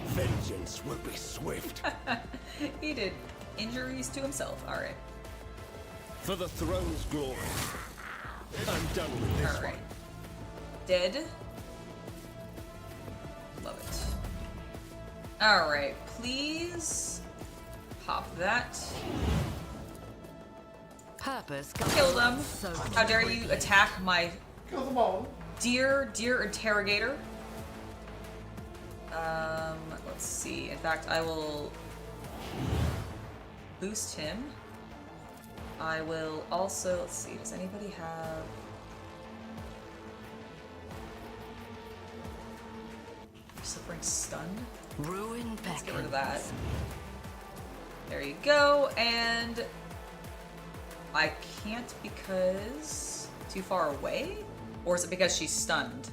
Vengeance will be swift. He did injuries to himself. All right. For the throne's glory. I'm done with this All right. one. Dead. Love it. All right. Please pop that. Purpose. Kill them. So How dare you attack my Kill them all. dear interrogator? Let's see. In fact, I will boost him. I will also, let's see, does anybody have... Slippery stunned. Ruin Let's get beckons. rid of that. There you go, and I can't because too far away? Or is it because she's stunned?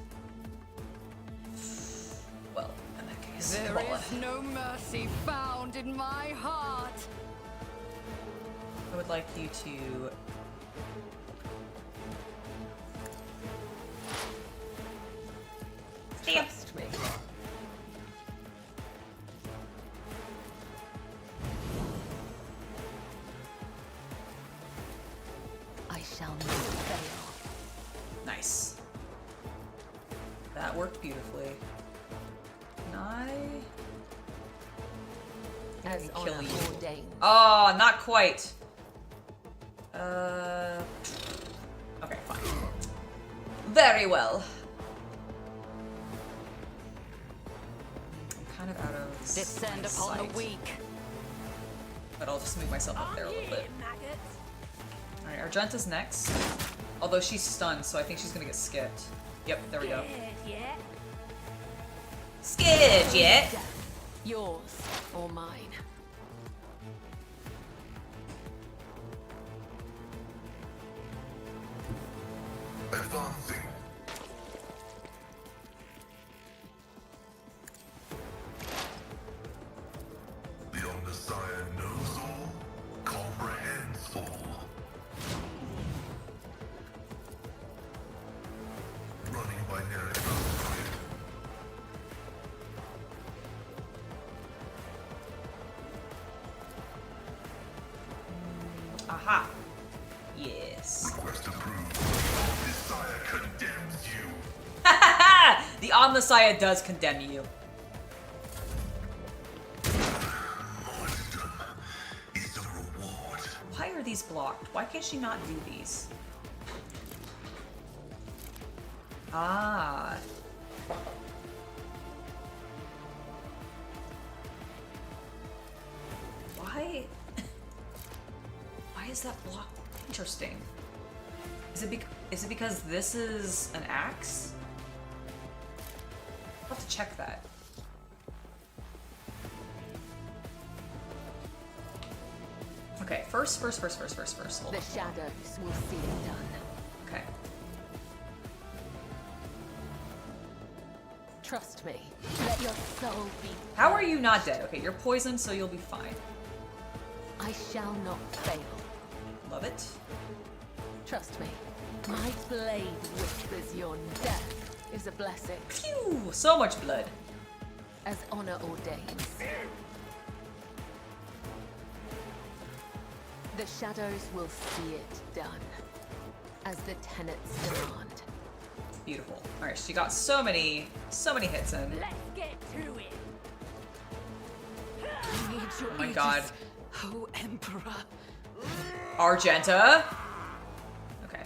Well, in that case, There come on. is no mercy found in my heart. I would like you to Trust me. I shall not fail. Nice. That worked beautifully. Can I? As can honor kill you. ordains. Oh, not quite. Okay, fine. Very well. I'm kind of out of Descend upon sight, the weak. but I'll just move myself up there a little bit. Alright, Argenta's next. Although she's stunned, so I think she's gonna get skipped. Yep, there we go. Scared yet? Yours or mine. Advancing. The Omnissiah knows all, comprehends all. Running binary boundary. Aha. Yes. Request approved. Messiah condemns you. The Omnissiah does condemn you. Martyrdom is a reward. Why are these blocked? Why can't she not do these? Ah. Why? Why is that block interesting? Is it because this is an axe? I'll have to check that. Okay, first. Hold The on. shadows will see it done. Okay. Trust me. Let your soul be. How are you not dead? Okay, you're poisoned, so you'll be fine. I shall not fail. Love it. Trust me. My blade whispers your death is a blessing, Phew! So much blood. as honor ordains. The shadows will see it done, as the tenets demand. Beautiful. All right, she got so many hits in. Let's get to it. Oh my god. Oh, Emperor. Argenta. Okay.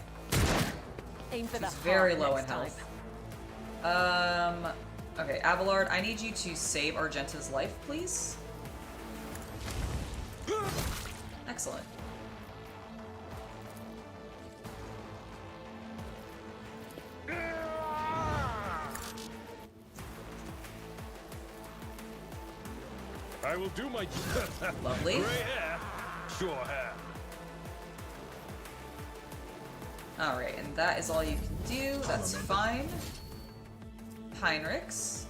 Aim for the She's very heart low next in health. Okay, Abelard, I need you to save Argenta's life, please. Excellent. I will do my Lovely. Gray hair, sure hair. Alright, and that is all you can do. That's fine. Heinrichs.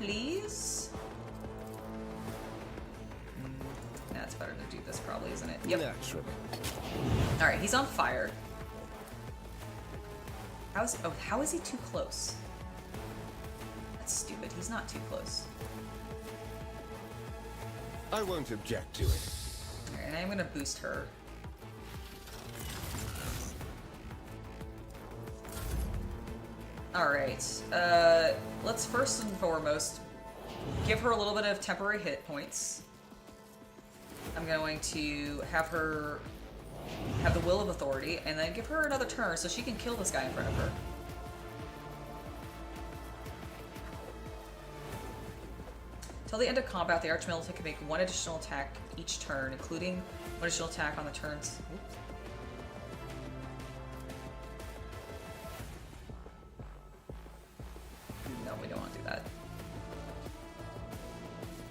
Please? That's better to do this probably, isn't it? Yep. Naturally. Alright, he's on fire. How is he too close? That's stupid. He's not too close. I won't object to it. Alright, and I'm gonna boost her. Alright, let's first and foremost give her a little bit of temporary hit points. I'm going to have her have the Will of Authority, and then give her another turn so she can kill this guy in front of her. Till the end of combat, the Archmilitant can make one additional attack each turn, including one additional attack on the turns. Oops. we don't want to do that.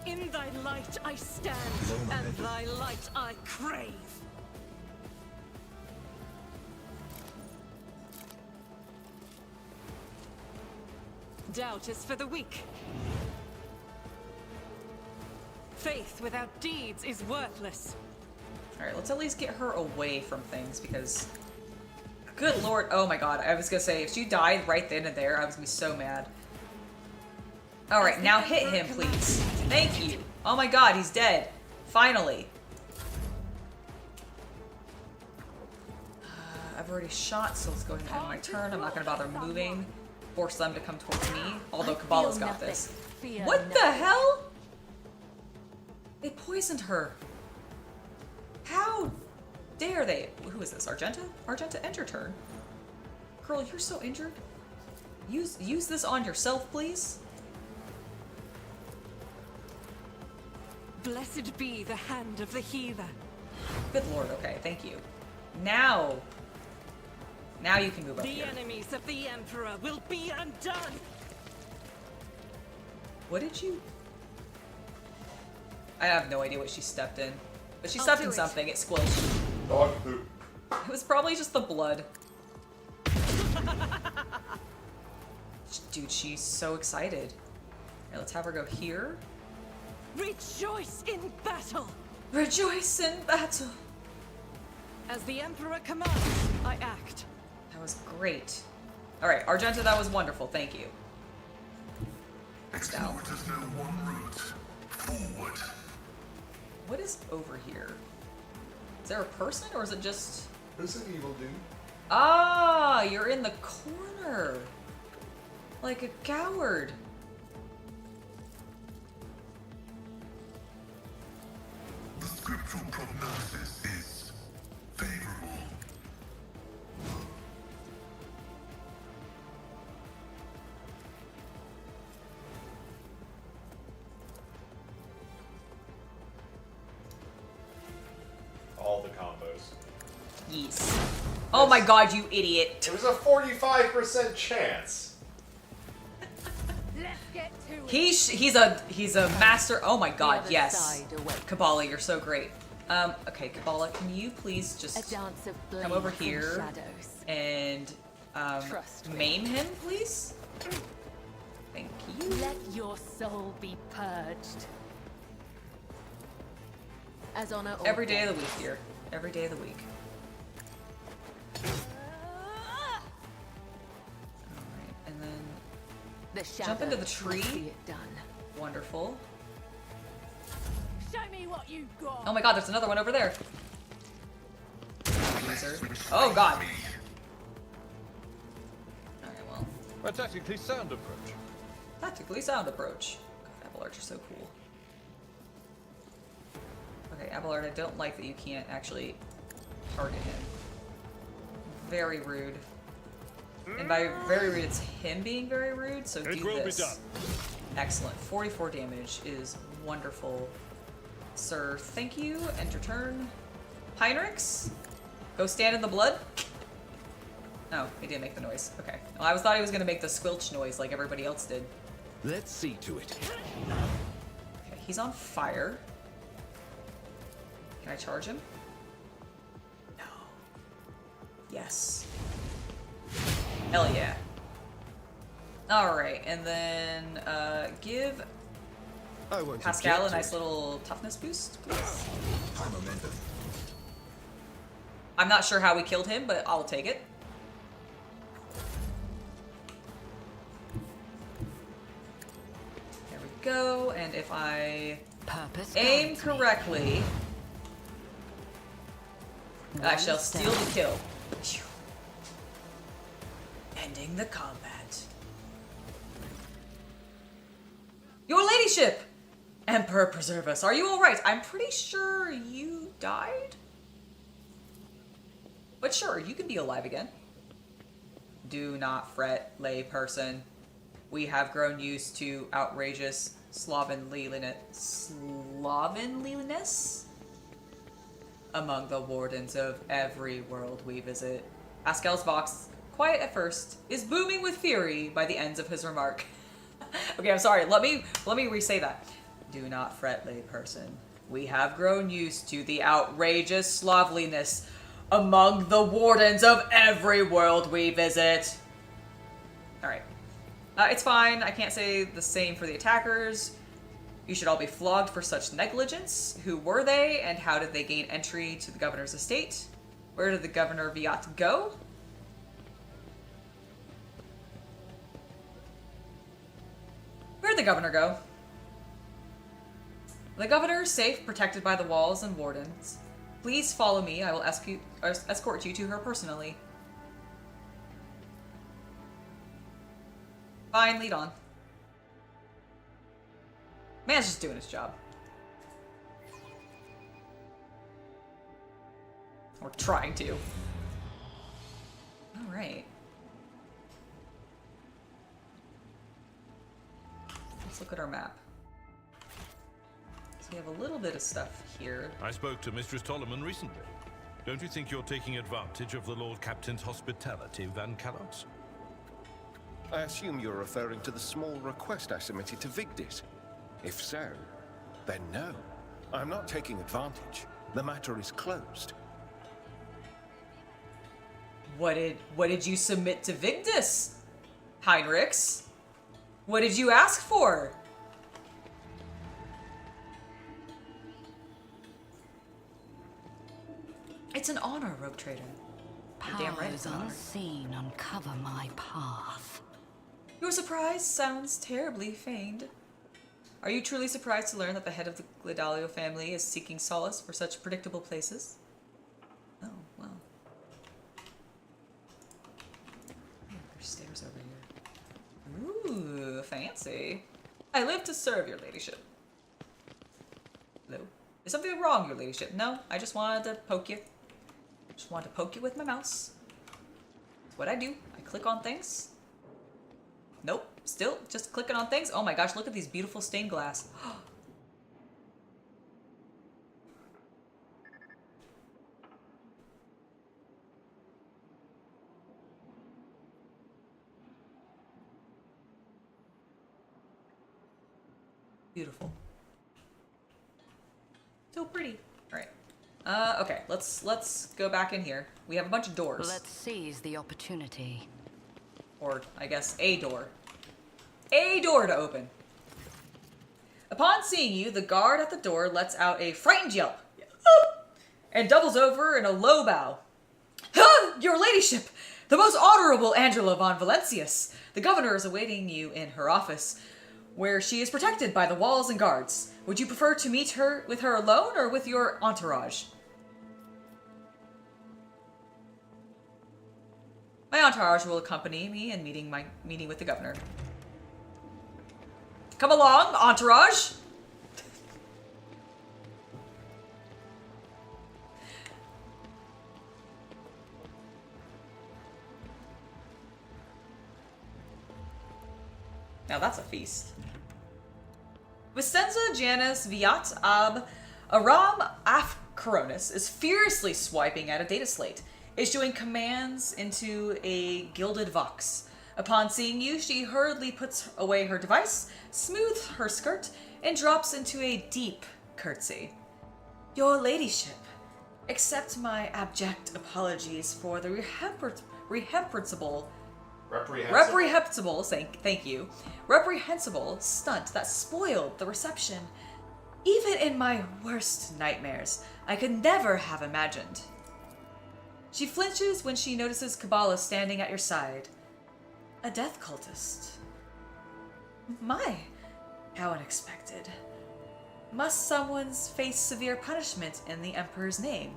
In thy light I stand, and thy light I crave. Doubt is for the weak. Faith without deeds is worthless. Alright, let's at least get her away from things, because... Good lord, oh my god, I was gonna say, if she died right then and there, I was gonna be so mad. Alright, now hit him, please. Thank you. Oh my god, he's dead. Finally. I've already shot, so let's go ahead and end my turn. I'm not gonna bother moving. Force them to come towards me. Although Cabala's got this. What the hell? They poisoned her. How dare they? Who is this? Argenta? Argenta, end your turn. Girl, you're so injured. Use this on yourself, please. Blessed be the hand of the healer. Good lord, okay, thank you. Now you can move up The here. enemies of the Emperor will be undone. What did you... I have no idea what she stepped in. But she I'll stepped do in it. something, it squelched. Dog poop. It was probably just the blood. Dude, she's so excited. Alright, let's have her go here. Rejoice in battle. Rejoice in battle! As the Emperor commands, I act. That was great. Alright, Argenta, that was wonderful, thank you. Down. Explorers know one route. Forward. What is over here? Is there a person, or is it just... Who's an evil dude? Ah, you're in the corner. Like a coward. The scriptural prognosis is favorable. All the combos. Yes. Oh my god, you idiot. It was a 45% chance. Let's get to it. He's a master. Oh my god, other yes. side awaits. Kabbalah, you're so great. Okay, Kabbalah, can you please A just dance of come blades over and here shadows. and Trust me. maim him, please? Thank you. Let your soul be purged. As honor Every day of the week here. Every day of the week. Alright, and then the jump into the shadows will tree. see it done. Wonderful. Show me what you've got. Oh my god, there's another one over there. Loser. Oh god. Alright, well. A tactically sound approach. Tactically sound approach. God, Abelard, you're so cool. Okay, Abelard, I don't like that you can't actually target him. Very rude. And by very rude, it's him being very rude, so It do will be this. done. Excellent. 44 damage is wonderful. Sir, thank you. End your turn. Heinrichs, go stand in the blood. Oh, he didn't make the noise. Okay. Well, I thought he was going to make the squelch noise like everybody else did. Let's see to it. Okay, he's on fire. Can I charge him? No. Yes. Hell yeah. Alright, and then give I won't Pascal a object to nice it. little toughness boost, please. High momentum. I'm not sure how we killed him, but I'll take it. There we go, and if I Purpose aim guides me. correctly, I One shall step. steal the kill. Ending the combat. Your ladyship! Emperor preserve us. Are you alright? I'm pretty sure you died? But sure, you can be alive again. Do not fret, lay person. We have grown used to outrageous slovenliness among the wardens of every world we visit. Pascal's vox, quiet at first, is booming with fury by the ends of his remark. Okay, I'm sorry. Let me re-say that. Do not fret, layperson. We have grown used to the outrageous slovenliness among the wardens of every world we visit. Alright. It's fine. I can't say the same for the attackers. You should all be flogged for such negligence. Who were they, and how did they gain entry to the governor's estate? Where did the governor Viat go? Where'd the governor go? The governor is safe, protected by the walls and wardens. Please follow me. I will escort you to her personally. Fine, lead on. Man's just doing his job. Or trying to. Alright. Let's look at our map. So we have a little bit of stuff here. I spoke to Mistress Tolleman recently. Don't you think you're taking advantage of the Lord Captain's hospitality, Van Calots? I assume you're referring to the small request I submitted to Vigdis. If so, then no. I'm not taking advantage. The matter is closed. What did you submit to Vigdis, Heinrichs? What did you ask for? It's an honor, Rogue Trader. You're damn right it's Powers an honor. unseen uncover my path. Your surprise sounds terribly feigned. Are you truly surprised to learn that the head of the Glidalio family is seeking solace for such predictable places? Oh, well. Oh, there's stairs over here. Ooh, fancy. I live to serve your ladyship. Hello? Is something wrong, your ladyship? No, I just wanted to poke you. Just wanted to poke you with my mouse. That's what I do. I click on things. Nope. Still just clicking on things. Oh my gosh, look at these beautiful stained glass. Beautiful. So pretty. All right. Okay, let's go back in here. We have a bunch of doors. Let's seize the opportunity. Or, I guess, a door. A door to open. Upon seeing you, the guard at the door lets out a frightened yelp and doubles over in a low bow. Your ladyship, the most honorable Angela von Valencius. The governor is awaiting you in her office, where she is protected by the walls and guards. Would you prefer to meet her with her alone or with your entourage? My entourage will accompany me in meeting with the governor. Come along, entourage! Now that's a feast. Vicenza Janice Viat Ab Aram Af Coronis is furiously swiping at a data slate, issuing commands into a gilded vox. Upon seeing you, she hurriedly puts away her device, smooths her skirt, and drops into a deep curtsy. Your ladyship, accept my abject apologies for the reprehensible stunt that spoiled the reception. Even in my worst nightmares, I could never have imagined. She flinches when she notices Kabbalah standing at your side. A death cultist. My, how unexpected. Must someone face severe punishment in the Emperor's name?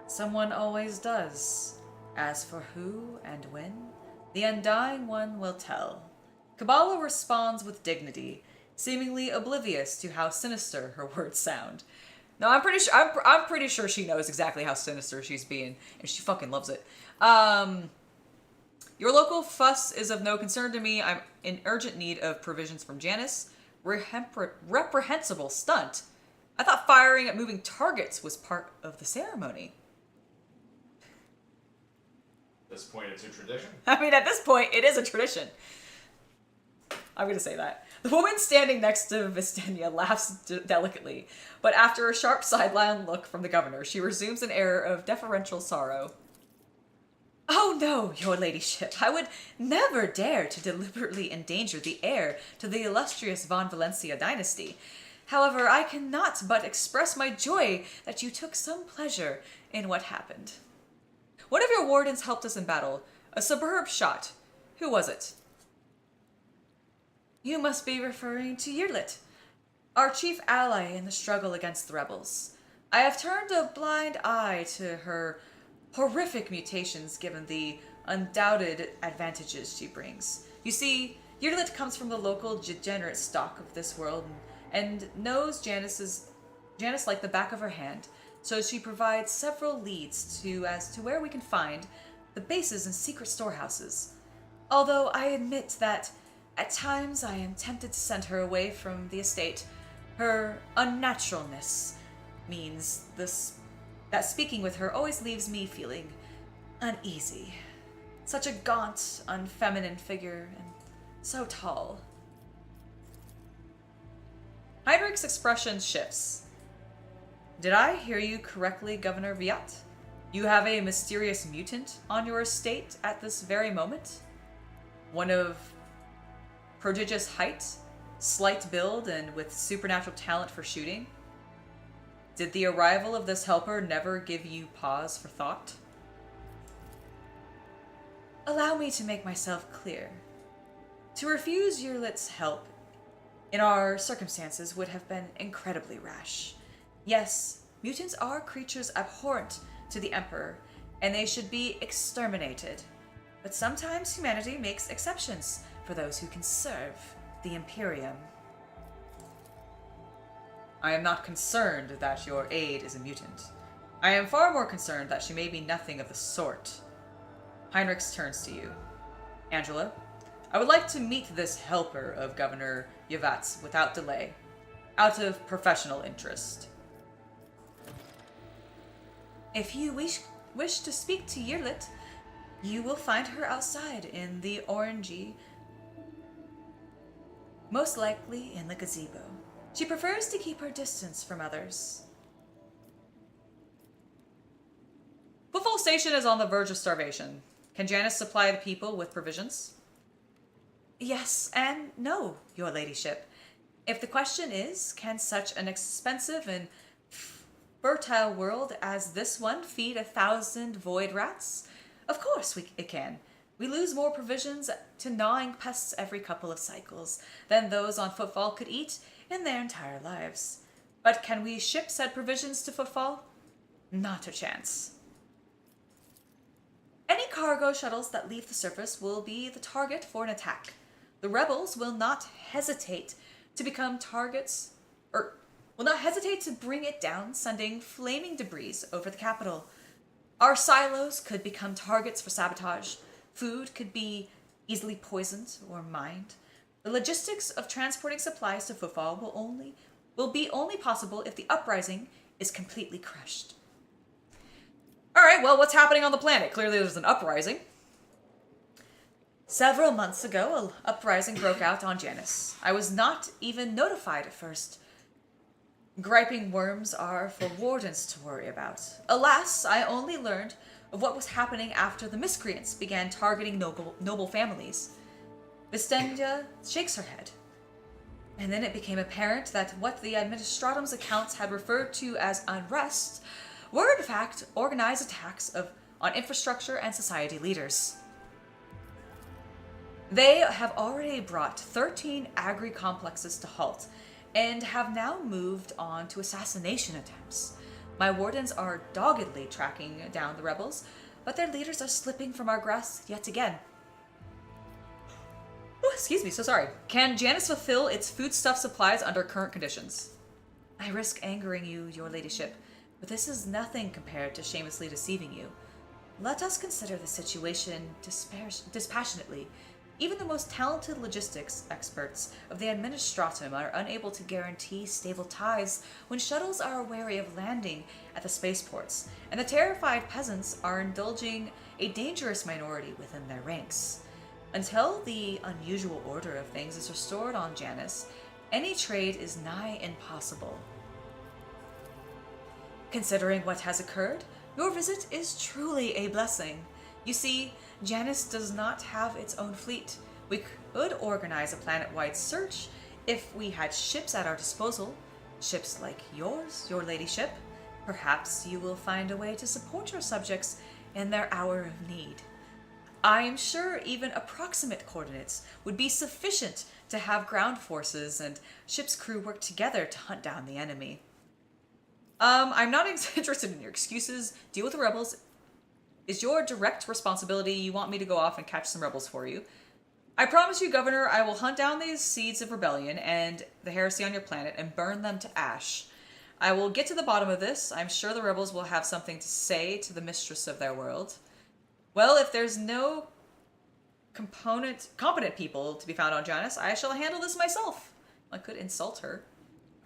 Someone always does. As for who and when, the Undying One will tell. Kabbalah responds with dignity, seemingly oblivious to how sinister her words sound. No, I'm pretty sure she knows exactly how sinister she's being, and she fucking loves it. Your local fuss is of no concern to me. I'm in urgent need of provisions from Janice. Reprehensible stunt. I thought firing at moving targets was part of the ceremony. At this point, it's a tradition. I mean, at this point, it is a tradition. I'm going to say that. The woman standing next to Vistenia laughs delicately, but after a sharp sideline look from the governor, she resumes an air of deferential sorrow. Oh no, your ladyship, I would never dare to deliberately endanger the heir to the illustrious Von Valencia dynasty. However, I cannot but express my joy that you took some pleasure in what happened. One of your wardens helped us in battle, a superb shot. Who was it? You must be referring to Yearlit, our chief ally in the struggle against the rebels. I have turned a blind eye to her horrific mutations given the undoubted advantages she brings. You see, Yearlit comes from the local degenerate stock of this world and knows Janice like the back of her hand, so she provides several leads as to where we can find the bases and secret storehouses. Although I admit that at times I am tempted to send her away from the estate. Her unnaturalness means that speaking with her always leaves me feeling uneasy. Such a gaunt, unfeminine figure, and so tall. Heinrich's expression shifts. Did I hear you correctly, Governor Viat? You have a mysterious mutant on your estate at this very moment? One of prodigious height, slight build, and with supernatural talent for shooting? Did the arrival of this helper never give you pause for thought? Allow me to make myself clear. To refuse Yearlit's help in our circumstances would have been incredibly rash. Yes, mutants are creatures abhorrent to the Emperor, and they should be exterminated. But sometimes humanity makes exceptions for those who can serve the Imperium. I am not concerned that your aide is a mutant. I am far more concerned that she may be nothing of the sort. Heinrich turns to you. Angela, I would like to meet this helper of Governor Yavat's without delay, out of professional interest. If you wish to speak to Yearlit, you will find her outside in the orangey, most likely in the gazebo. She prefers to keep her distance from others. Footfall Station is on the verge of starvation. Can Janice supply the people with provisions? Yes and no, your ladyship. If the question is, can such an expensive and fertile world as this one feed 1,000 void rats? Of course it can. We lose more provisions to gnawing pests every couple of cycles than those on Footfall could eat in their entire lives. But can we ship said provisions to Footfall? Not a chance. Any cargo shuttles that leave the surface will be the target for an attack. The rebels will not hesitate to become targets, or will not hesitate to bring it down, sending flaming debris over the capital. Our silos could become targets for sabotage. Food could be easily poisoned or mined. The logistics of transporting supplies to Footfall will be only possible if the uprising is completely crushed. Alright, well, what's happening on the planet? Clearly there's an uprising. Several months ago, an uprising broke out on Janice. I was not even notified at first. Griping worms are for wardens to worry about. Alas, I only learned of what was happening after the miscreants began targeting noble families. Vistenia shakes her head. And then it became apparent that what the Administratum's accounts had referred to as unrest were in fact organized attacks on infrastructure and society leaders. They have already brought 13 agri-complexes to halt, and have now moved on to assassination attempts. My wardens are doggedly tracking down the rebels, but their leaders are slipping from our grasp yet again. Oh, excuse me, so sorry. Can Janice fulfill its foodstuff supplies under current conditions? I risk angering you, your ladyship, but this is nothing compared to shamelessly deceiving you. Let us consider the situation dispassionately. Even the most talented logistics experts of the Administratum are unable to guarantee stable ties when shuttles are wary of landing at the spaceports, and the terrified peasants are indulging a dangerous minority within their ranks. Until the unusual order of things is restored on Janice, any trade is nigh impossible. Considering what has occurred, your visit is truly a blessing. You see, Janice does not have its own fleet. We could organize a planet-wide search if we had ships at our disposal. Ships like yours, your ladyship. Perhaps you will find a way to support your subjects in their hour of need. I am sure even approximate coordinates would be sufficient to have ground forces and ship's crew work together to hunt down the enemy. I'm not interested in your excuses. Deal with the rebels. Is your direct responsibility. You want me to go off and catch some rebels for you. I promise you, Governor, I will hunt down these seeds of rebellion and the heresy on your planet and burn them to ash. I will get to the bottom of this. I'm sure the rebels will have something to say to the mistress of their world. Well, if there's no competent people to be found on Janice, I shall handle this myself. I could insult her.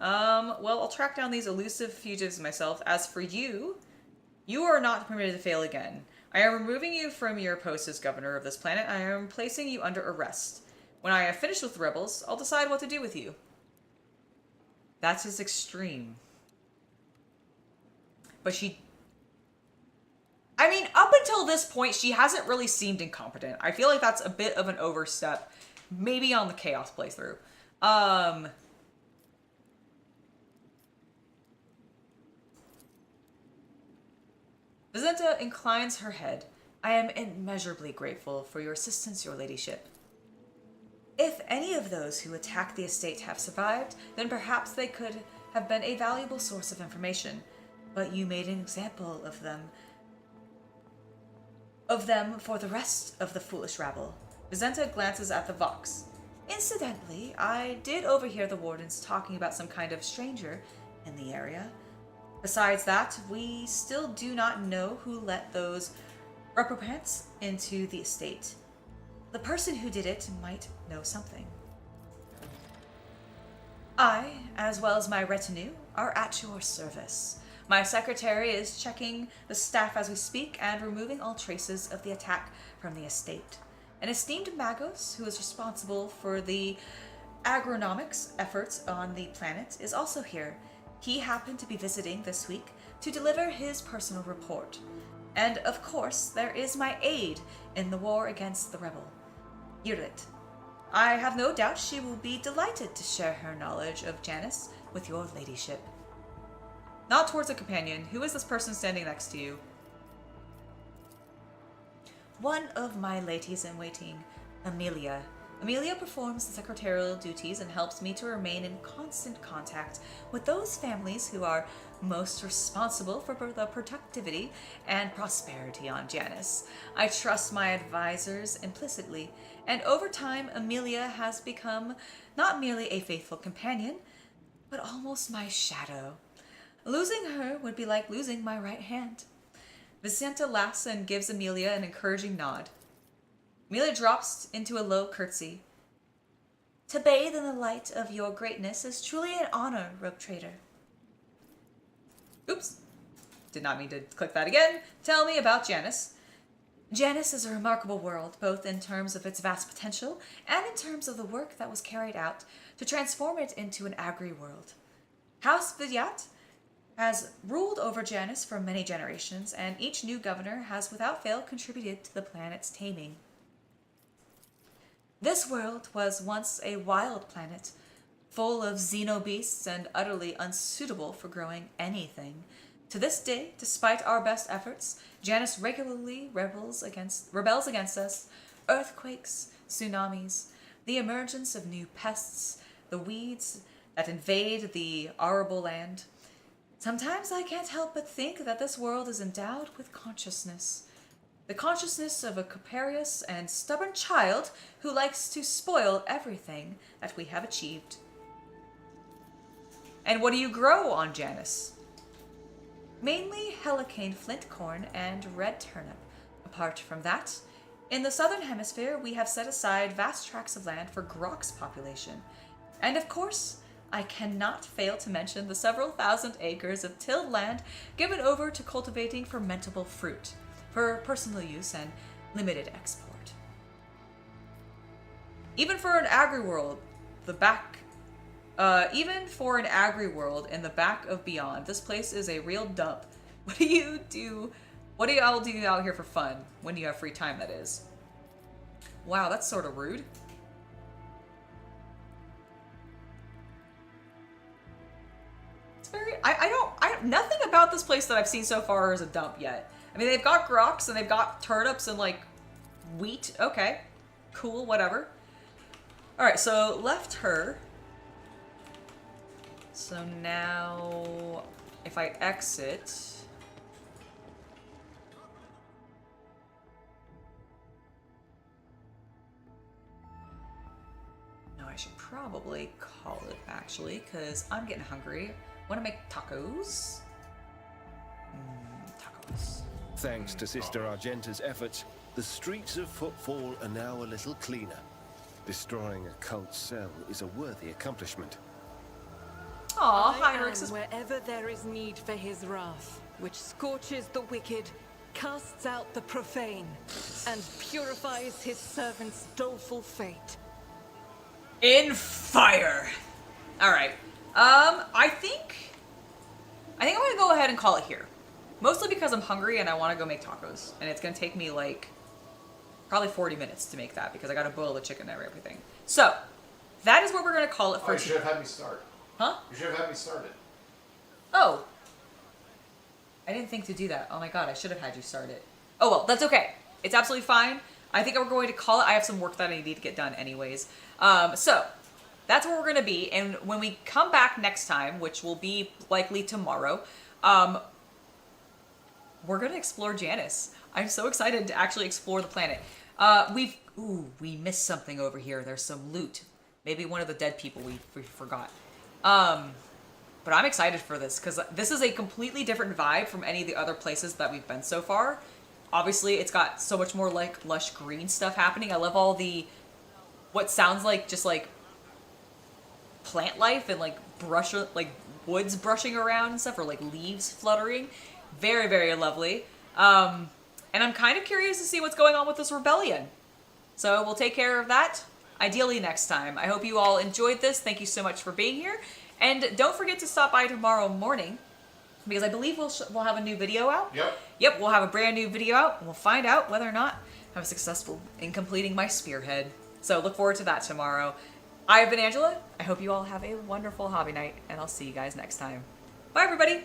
Well, I'll track down these elusive fugitives myself. As for you, you are not permitted to fail again. I am removing you from your post as governor of this planet. I am placing you under arrest. When I have finished with the rebels, I'll decide what to do with you. That's his extreme. But I mean, up until this point, she hasn't really seemed incompetent. I feel like that's a bit of an overstep. Maybe on the Chaos playthrough. Vizenta inclines her head. I am immeasurably grateful for your assistance, your ladyship. If any of those who attacked the estate have survived, then perhaps they could have been a valuable source of information. But you made an example of them for the rest of the foolish rabble. Vizenta glances at the Vox. Incidentally, I did overhear the wardens talking about some kind of stranger in the area. Besides that, we still do not know who let those reprobants into the estate. The person who did it might know something. I, as well as my retinue, are at your service. My secretary is checking the staff as we speak and removing all traces of the attack from the estate. An esteemed Magos, who is responsible for the agronomics efforts on the planet, is also here. He happened to be visiting this week to deliver his personal report. And of course, there is my aide in the war against the rebel, Yirlit. I have no doubt she will be delighted to share her knowledge of Janice with your ladyship. Not towards a companion. Who is this person standing next to you? One of my ladies-in-waiting, Amelia. Amelia performs the secretarial duties and helps me to remain in constant contact with those families who are most responsible for the productivity and prosperity on Janice. I trust my advisors implicitly, and over time Amelia has become not merely a faithful companion, but almost my shadow. Losing her would be like losing my right hand. Vicenta laughs and gives Amelia an encouraging nod. Amelia drops into a low curtsy. To bathe in the light of your greatness is truly an honor, rogue trader. Oops. Did not mean to click that again. Tell me about Janice. Janice is a remarkable world, both in terms of its vast potential and in terms of the work that was carried out to transform it into an agri-world. House Vidyat has ruled over Janice for many generations, and each new governor has without fail contributed to the planet's taming. This world was once a wild planet, full of xenobeasts and utterly unsuitable for growing anything. To this day, despite our best efforts, Janice regularly rebels against us. Earthquakes, tsunamis, the emergence of new pests, the weeds that invade the arable land. Sometimes I can't help but think that this world is endowed with consciousness. The consciousness of a capricious and stubborn child who likes to spoil everything that we have achieved. And what do you grow on Janice? Mainly helicane flint corn and red turnip. Apart from that, In the southern hemisphere, we have set aside vast tracts of land for Grok's population. And of course, I cannot fail to mention the several thousand acres of tilled land given over to cultivating fermentable fruit for personal use and limited export. Even for an agri-world, even for an agri-world in the back of Beyond, this place is a real dump. What do you all do out here for fun when you have free time, that is? Wow, that's sort of rude. It's very, nothing about this place that I've seen so far is a dump yet. I mean, they've got groks and they've got turnips and like wheat. Okay, cool, whatever. All right, so left her. So now if I exit, no, I should probably call it actually, because I'm getting hungry. Want to make tacos? Tacos. Thanks to Sister Argenta's efforts, the streets of Footfall are now a little cleaner. Destroying a cult cell is a worthy accomplishment. Aw, I Heinrich's am wherever there is need for his wrath, which scorches the wicked, casts out the profane, and purifies his servants' doleful fate. in fire. All right. I think I'm gonna go ahead and call it here. Mostly because I'm hungry and I want to go make tacos, and it's gonna take me like probably 40 minutes to make that because I gotta boil the chicken and everything. So that is what we're gonna call it for. You should have had me start. Huh? You should have had me started. Oh. I didn't think to do that. Oh my god, I should have had you start it. Oh well, that's okay. It's absolutely fine. I think we're going to call it. I have some work that I need to get done anyways. So that's where we're going to be. And when we come back next time, which will be likely tomorrow, we're going to explore Janice. I'm so excited to actually explore the planet. We missed something over here. There's some loot. Maybe one of the dead people we forgot. But I'm excited for this because this is a completely different vibe from any of the other places that we've been so far. Obviously, it's got so much more like lush green stuff happening. I love all the what sounds like just like plant life and like woods brushing around and stuff, or like leaves fluttering. Very, very lovely. And I'm kind of curious to see what's going on with this rebellion. So we'll take care of that ideally next time. I hope you all enjoyed this. Thank you so much for being here. And don't forget to stop by tomorrow morning, because I believe we'll have a new video out. Yep, we'll have a brand new video out, and we'll find out whether or not I was successful in completing my spearhead. So look forward to that tomorrow. I've been Angela. I hope you all have a wonderful hobby night, and I'll see you guys next time. Bye, everybody!